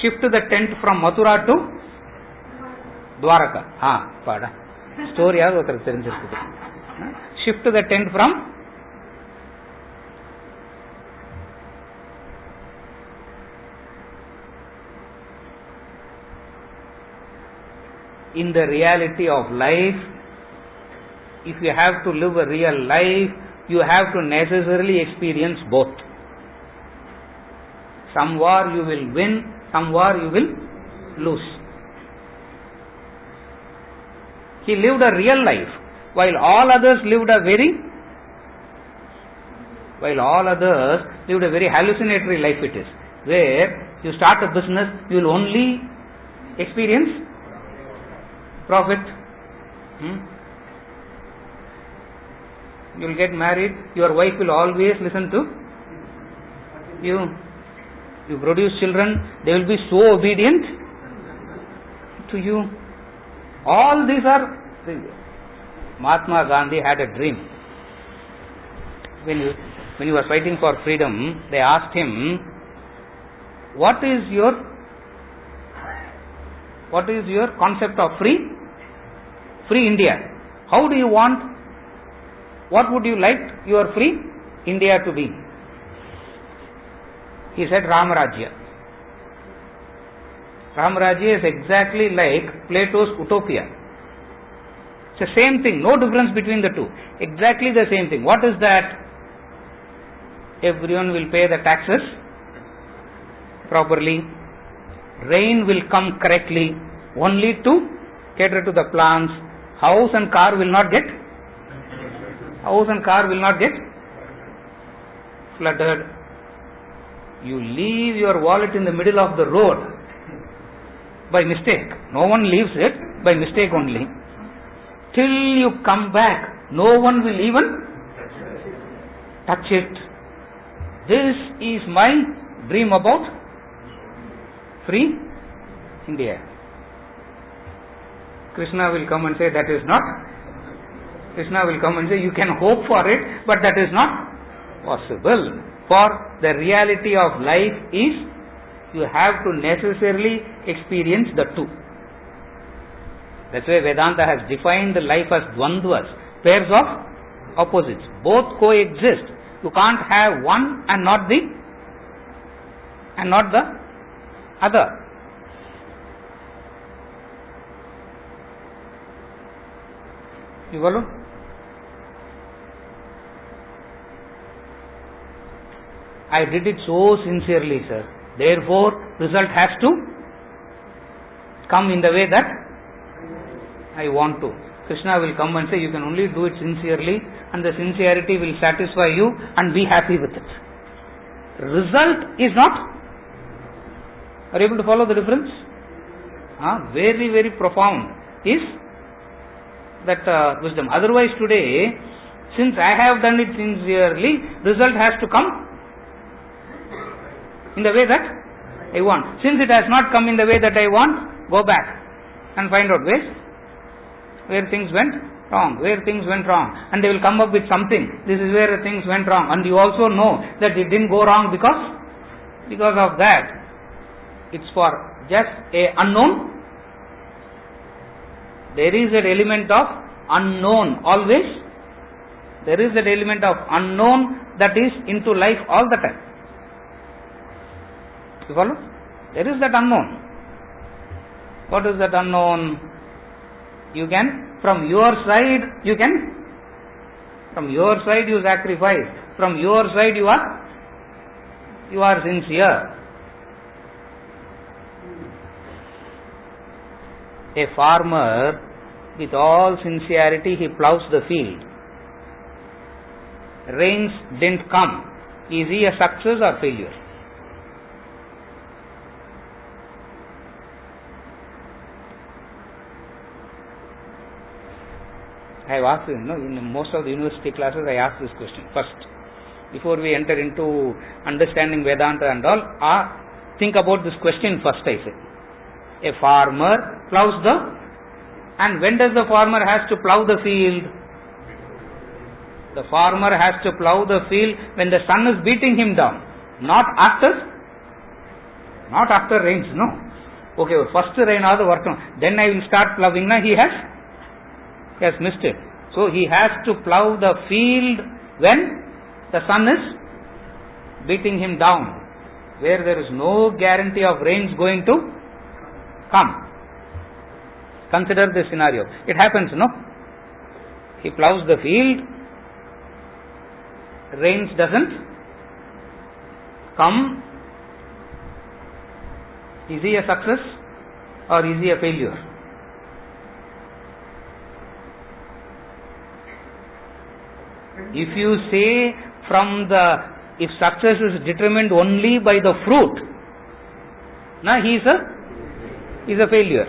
Shift the tent from Mathura to Dwaraka. Pada. Story yaadu othar therinjirukku. Shift the tent from in the reality of life. If you have to live a real life, you have to necessarily experience both. Some war you will win, some war you will lose. He lived a real life, while all others lived a very hallucinatory life it is, where you start a business, you will only experience profit. You will get married, your wife will always listen to you. You produce children, they will be so obedient to you. All these are things. Mahatma Gandhi had a dream. When he was fighting for freedom, they asked him, what is your concept of free India? How do you want, what would you like your free India to be? He said Ramarajya. Ramarajya is exactly like Plato's Utopia. It's the same thing, no difference between the two. Exactly the same thing. What is that? Everyone will pay the taxes properly. Rain will come correctly, only to cater to the plants. House and car will not get flooded. You leave your wallet in the middle of the road by mistake. No one leaves it, by mistake only. Till you come back, no one will even touch it. This is my dream about free India. Krishna will come and say that is not. Krishna will come and say you can hope for it, but that is not possible. For the reality of life is you have to necessarily experience the two. That's why Vedanta has defined life as dvandvas, pairs of opposites. Both coexist. You can't have one and not the other. You follow? I did it so sincerely, sir. Therefore, result has to come in the way that I want to. Krishna will come and say, you can only do it sincerely, and the sincerity will satisfy you and be happy with it. Result is not. Are you able to follow the difference? Very, very profound is that wisdom. Otherwise today, since I have done it sincerely, result has to come in the way that I want. Since it has not come in the way that I want, go back and find out ways where things went wrong, and they will come up with something. This is where things went wrong, and you also know that it didn't go wrong because of that. It's for just a unknown. There is an element of unknown always. There is an element of unknown that is into life all the time. You follow? There is that unknown. What is that unknown? You can, from your side you sacrifice. From your side you are sincere. A farmer, with all sincerity, he plows the field. Rains didn't come. Is he a success or failure? I have asked, in most of the university classes, I ask this question first. Before we enter into understanding Vedanta and all, think about this question first, I say. A farmer plows and when does the farmer has to plow the field? The farmer has to plow the field when the sun is beating him down. Not after rains, no. Okay, first rain or the work, then I will start plowing. He has missed it. So he has to plow the field when the sun is beating him down, where there is no guarantee of rains going to come. Consider this scenario. It happens, no? He plows the field, rains doesn't come. Is he a success or is he a failure? If you say if success is determined only by the fruit, he is a failure.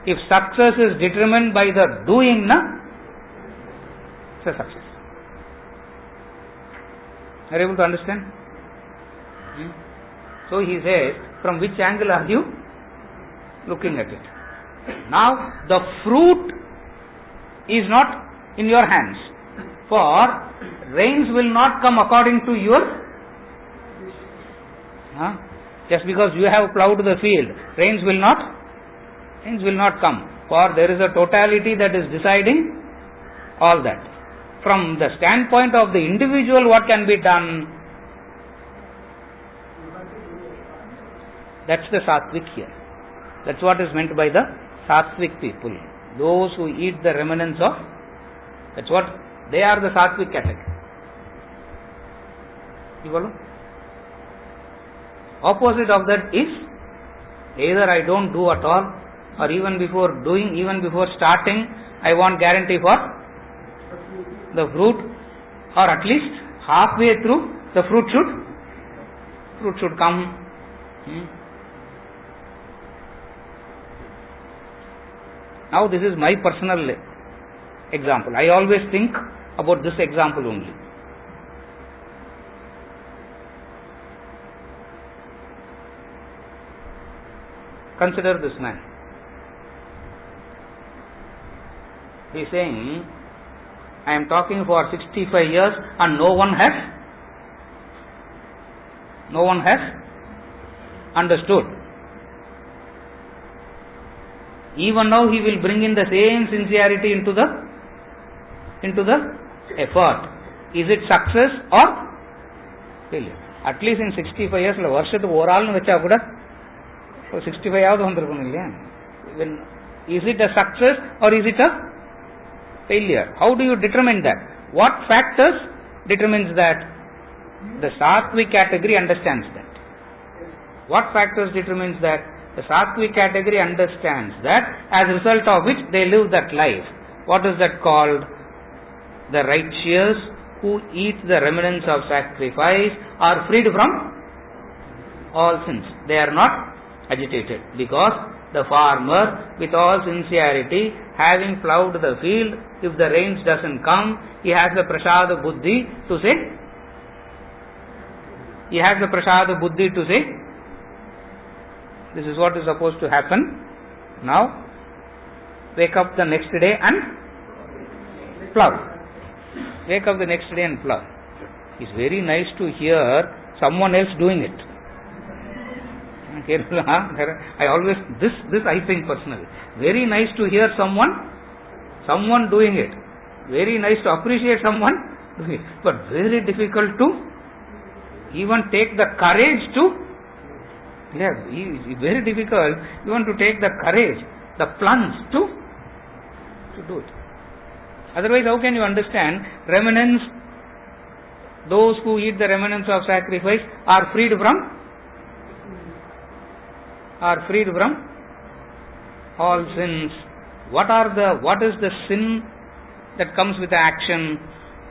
If success is determined by the doing, it's a success. Are you able to understand? So he says, from which angle are you looking at it? Now, the fruit is not in your hands. For rains will not come according to your just because you have plowed the field, rains will not come. For there is a totality that is deciding all that. From the standpoint of the individual, what can be done? That's the Sattvic here. That's what is meant by the Sattvic people. Those who eat the remnants of, that's what they are, the Sattvic category. You follow? Opposite of that is either I don't do at all, or even before doing, even before starting, I want guarantee for the fruit, or at least halfway through the fruit should come. Now this is my personal example. I always think about this example only. Consider this man. He is saying, I am talking for 65 years and no one has understood. Even now he will bring in the same sincerity into the effort. Is it success or failure? At least in 65 years, varshatu overall vecha kuda 65 yavathu vandirukonu illaya. Is it a success or is it a failure? How do you determine that? What factors determines that? The Sattvic category understands that. What factors determines that? The Sattvic category understands that, as a result of which they live that life. What is that called? The righteous who eat the remnants of sacrifice are freed from all sins. They are not agitated, because the farmer, with all sincerity, having plowed the field, if the rains doesn't come, he has the prasada buddhi to say, this is what is supposed to happen. Now, wake up the next day and plow. Wake up the next day and plow. It's very nice to hear someone else doing it. I always, this I think personally, very nice to hear someone doing it. Very nice to appreciate someone doing it. But very difficult to even take the courage to, very difficult even to take the courage, the plunge to do it. Otherwise, how can you understand remnants? Those who eat the remnants of sacrifice are freed from all sins. What is the sin that comes with the action?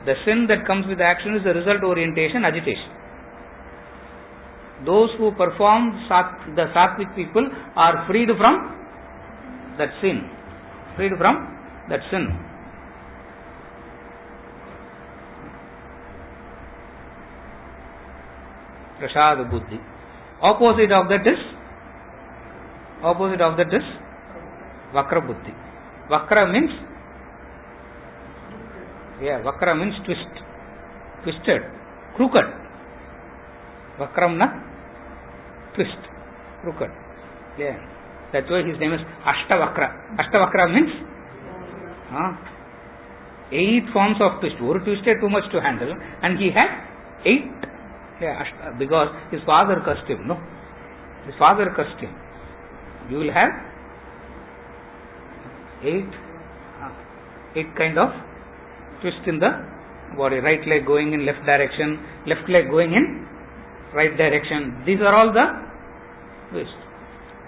The sin that comes with the action is the result orientation, agitation. Those who perform the sattvic people are freed from that sin. Freed from that sin. Prasada buddhi. Opposite of that is vakra buddhi. Vakra means twist, twisted, crooked. Vakramna, twist, crooked. Yeah. That's why his name is Ashtavakra. Ashtavakra means 8 forms of twist. One twist is too much to handle, and he had 8. Yeah, because his father cursed him. No, his father cursed him. You will have 8 kind of twist in the body. Right leg going in left direction, left leg going in right direction. These are all the twist.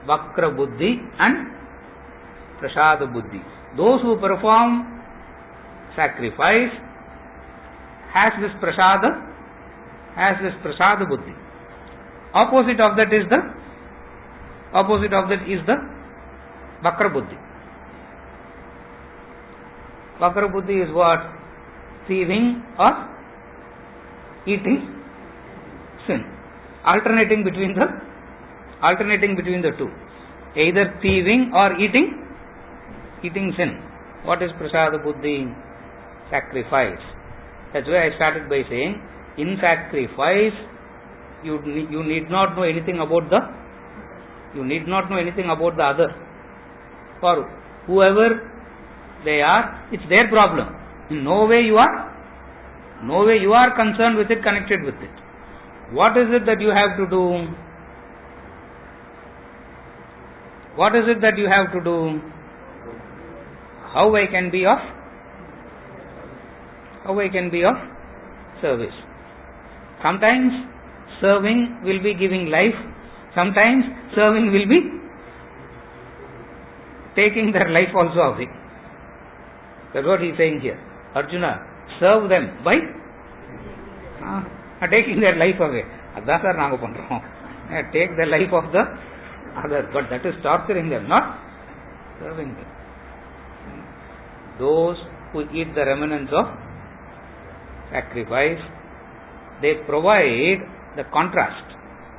Vakra buddhi and prasada buddhi. Those who perform sacrifice has this prasada buddhi. Opposite of that is the vakra buddhi. Vakra buddhi is what? Thieving or eating sin. Alternating between the two. Either thieving or eating sin. What is prasada buddhi? Sacrifice. That's why I started by saying, in sacrifice, you need not know anything about the other. For whoever they are, it's their problem. In no way you are concerned with it, connected with it. What is it that you have to do? What is it that you have to do? How I can be of service. Sometimes serving will be giving life. Sometimes serving will be taking their life also away. That's what he is saying here. Arjuna, serve them by taking their life away. That's what we are take the life of the other. But that is torturing them, not serving them. Those who eat the remnants of sacrifice, they provide the contrast.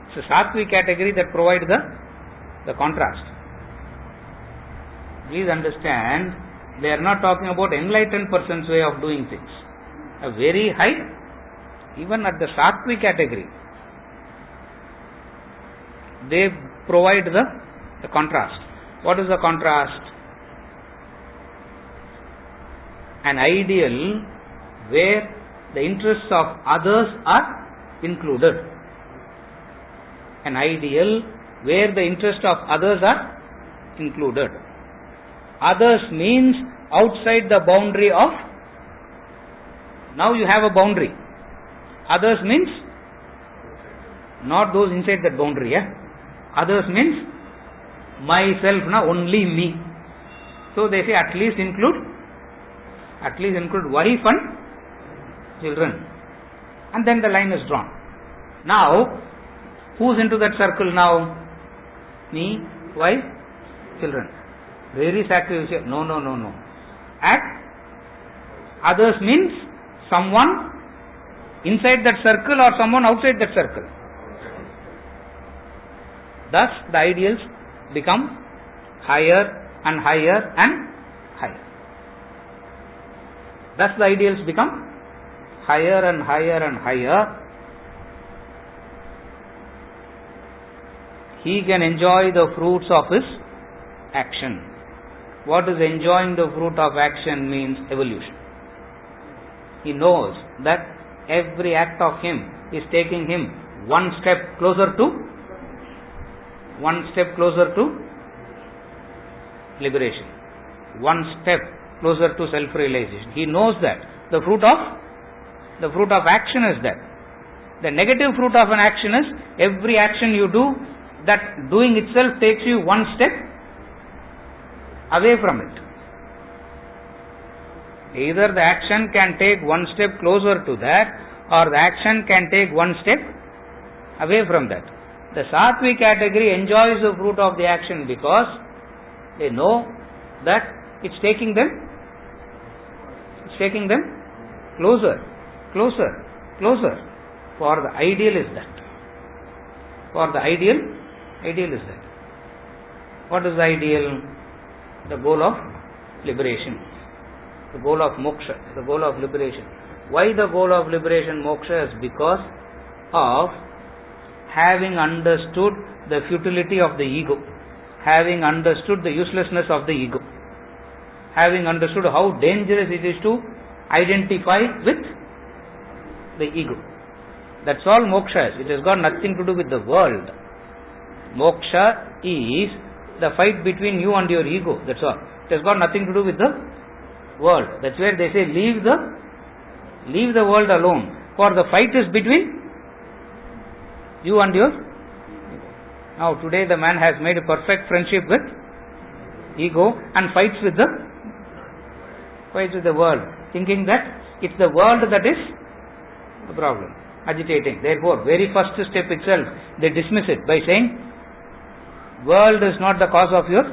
It's a sattvic category that provide the contrast. Please understand, they are not talking about enlightened person's way of doing things. A very high, even at the sattvic category, they provide the contrast. What is the contrast? An ideal where the interests of others are included. An ideal where the interests of others are included. Others means outside the boundary of. Now you have a boundary. Others means not those inside that boundary. Others means myself, only me. So they say at least include wife and children. And then the line is drawn. Now, who's into that circle now? Me, wife, children. Very sacrificial. No. At others means someone inside that circle or someone outside that circle. Thus the ideals become higher and higher and higher. Thus the ideals become higher and higher and higher. He can enjoy the fruits of his action. What is enjoying the fruit of action means evolution. He knows that every act of him is taking him one step closer to liberation, one step closer to self-realization. He knows that the fruit of action is that. The negative fruit of an action is every action you do, that doing itself takes you one step away from it. Either the action can take one step closer to that, or the action can take one step away from that. The Sattvic category enjoys the fruit of the action because they know that it's taking them closer. For the ideal is that. Ideal is that. What is the ideal? The goal of liberation. The goal of moksha. The goal of liberation. Why the goal of liberation moksha? Is because of having understood the futility of the ego. Having understood the uselessness of the ego. Having understood how dangerous it is to identify with the ego. That's all moksha is. It has got nothing to do with the world. Moksha is the fight between you and your ego. That's all. It has got nothing to do with the world. That's where they say leave the world alone. For the fight is between you and your ego. Now today the man has made a perfect friendship with ego and fights with the world, thinking that it's the world that is the problem, agitating. Therefore, very first step itself, they dismiss it by saying, world is not the cause of your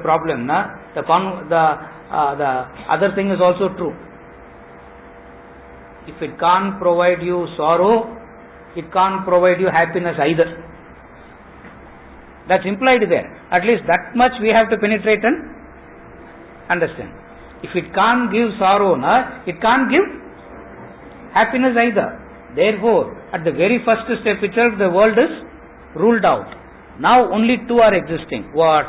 problem. The other thing is also true. If it can't provide you sorrow, it can't provide you happiness either. That's implied there. At least that much we have to penetrate and understand. If it can't give sorrow, it can't give happiness either. Therefore, at the very first step itself, the world is ruled out. Now only two are existing. What?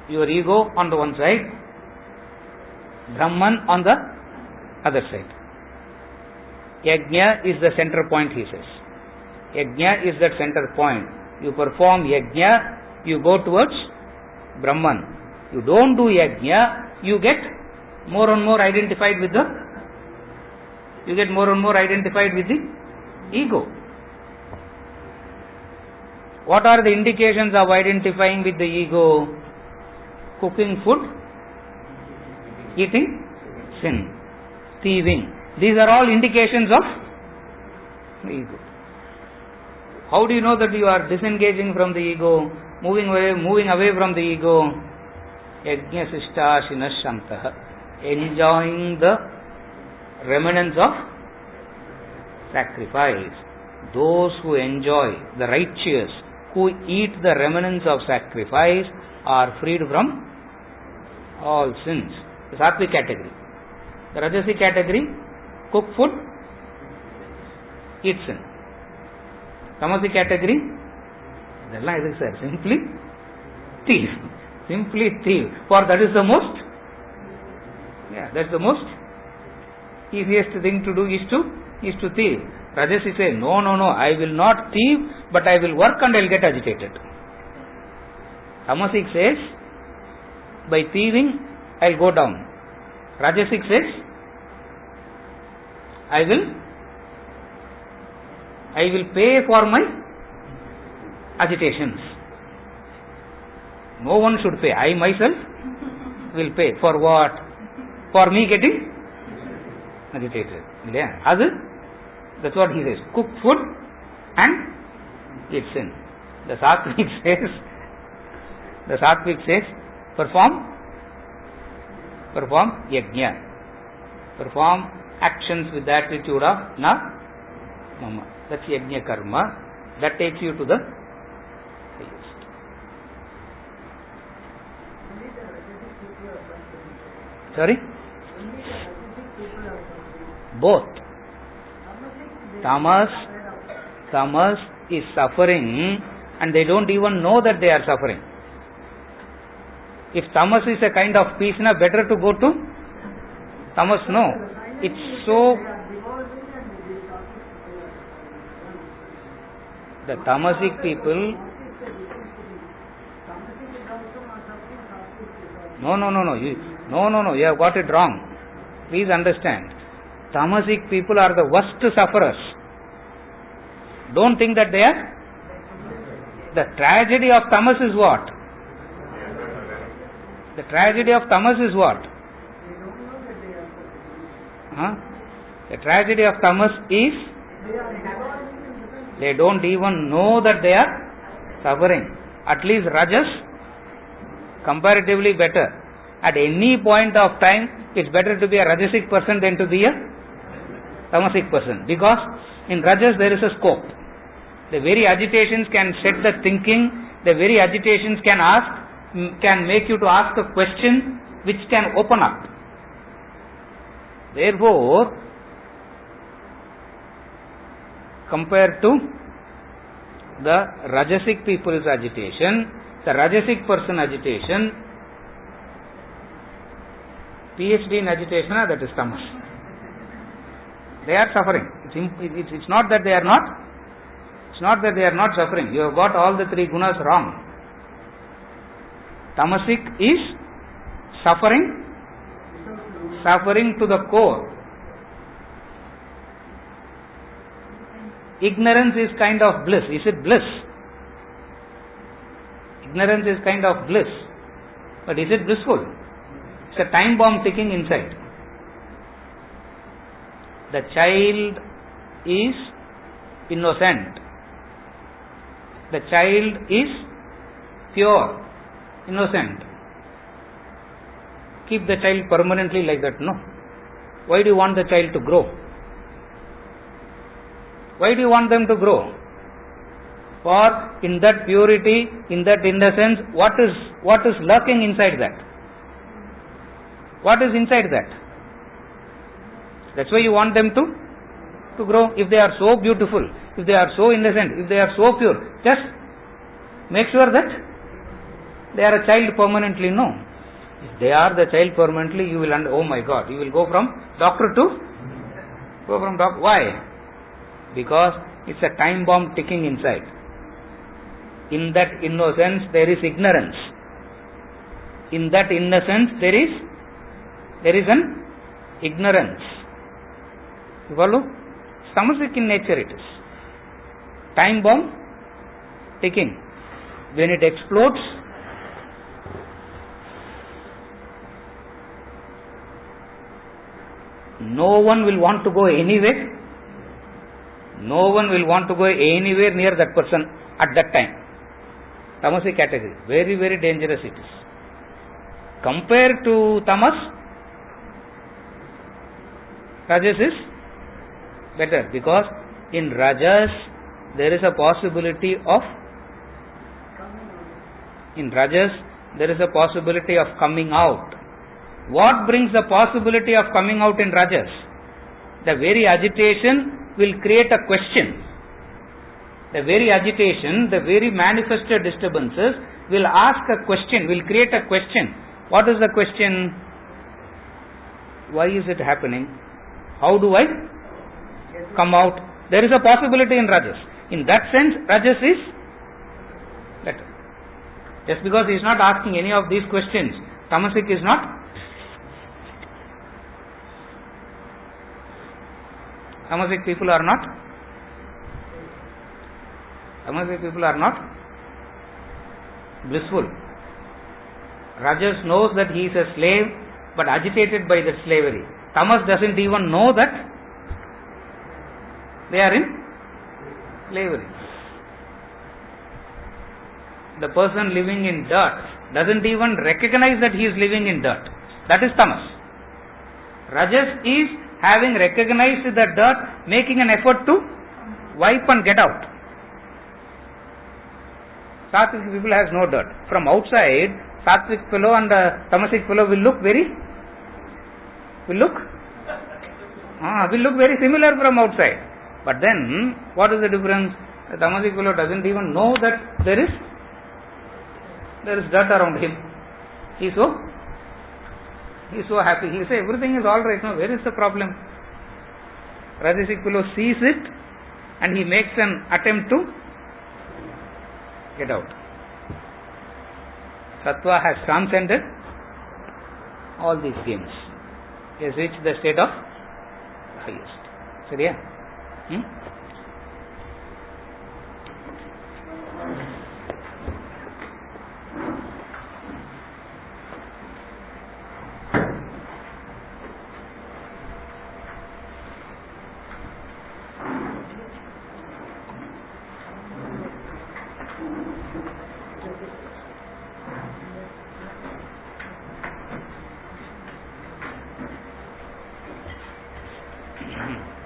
Your ego on the one side, Brahman on the other side. Yajna is the center point, he says. Yajna is that center point. You perform yajna, you go towards Brahman. You don't do yajna, you get more and more identified with the ego. What are the indications of identifying with the ego? Cooking food, eating sin, thieving. These are all indications of the ego. How do you know that you are disengaging from the ego, moving away from the ego? Yajnasishta shinashantaha. Enjoying the remnants of sacrifice. Those who enjoy, the righteous, who eat the remnants of sacrifice, are freed from all sins. The Sattvic category. The Rajasic category, cook food, eat sin. Tamasic category, simply thief. For that is the most, that's the most easiest thing to do is to thief. Rajasi says, no, I will not thief, but I will work and I will get agitated. Tamasic says, by thieving, I will go down. Rajasic says, I will pay for my agitations. No one should pay. I myself will pay. For what? For me getting agitated. That's what he says. Cook food and eat sin. The Sattvic says, perform yajna. Perform actions with the attitude of na mama. That's yajna karma. That takes you to the highest. Sorry? Both. Tamas is suffering and they don't even know that they are suffering. If tamas is a kind of peace, better to go to tamas. No. It's so. The tamasic people. No. You have got it wrong. Please understand. Tamasic people are the worst sufferers. Don't think that they are. The tragedy of tamas is what? The tragedy of tamas is what? The tragedy of tamas is they don't even know that they are suffering. At least rajas, comparatively better. At any point of time, it's better to be a rajasic person than to be a tamasic person. Because in rajas there is a scope. The very agitations can set the thinking. The very agitations can make you to ask a question which can open up. Therefore, compared to the rajasic people's agitation, the rajasic person agitation, PhD in agitation, that is tamas. They are suffering. It's not that they are not. It's not that they are not suffering. You have got all the three gunas wrong. Tamasic is suffering to the core. Ignorance is kind of bliss. Is it bliss? Ignorance is kind of bliss. But is it blissful? It's a time bomb ticking inside. The child is innocent. The child is pure, innocent. Keep the child permanently like that, no. Why do you want the child to grow? Why do you want them to grow? For in that purity, in that innocence, what is lurking inside that? What is inside that? That's why you want them to grow. If they are so beautiful, if they are so innocent, if they are so pure, just make sure that they are a child permanently. No. If they are the child permanently, you will oh my God, you will go from doctor to Why? Because it's a time bomb ticking inside. In that innocence there is ignorance. In that innocence there is an ignorance. You follow? Tamasic in nature it is. Time bomb ticking. When it explodes, no one will want to go anywhere. No one will want to go anywhere near that person at that time. Tamasic category. Very, very dangerous it is. Compared to tamas, rajas is better, because in rajas there is a possibility of coming out. What brings the possibility of coming out in rajas? The very agitation will create a question. The very agitation, the very manifested disturbances will ask a question, will create a question. What is the question? Why is it happening? How do I come out? There is a possibility in rajas. In that sense, rajas is better. Just because he is not asking any of these questions, tamasic is not. Tamasic people are not. Tamasic people are not blissful. Rajas knows that he is a slave, but agitated by the slavery. Tamas doesn't even know that they are in slavery. The person living in dirt doesn't even recognize that he is living in dirt. That is tamas. Rajas is having recognized the dirt, making an effort to wipe and get out. Sattvic people has no dirt. From outside, Sattvic fellow and Tamasic fellow will look very similar from outside. But then, what is the difference? The Tamasic fellow doesn't even know that there is dirt around him. He is so happy. He says everything is all right now. Where is the problem? Rajasic fellow sees it and he makes an attempt to get out. Sattva has transcended all these games. He has reached the state of highest. Seriya? Hmm.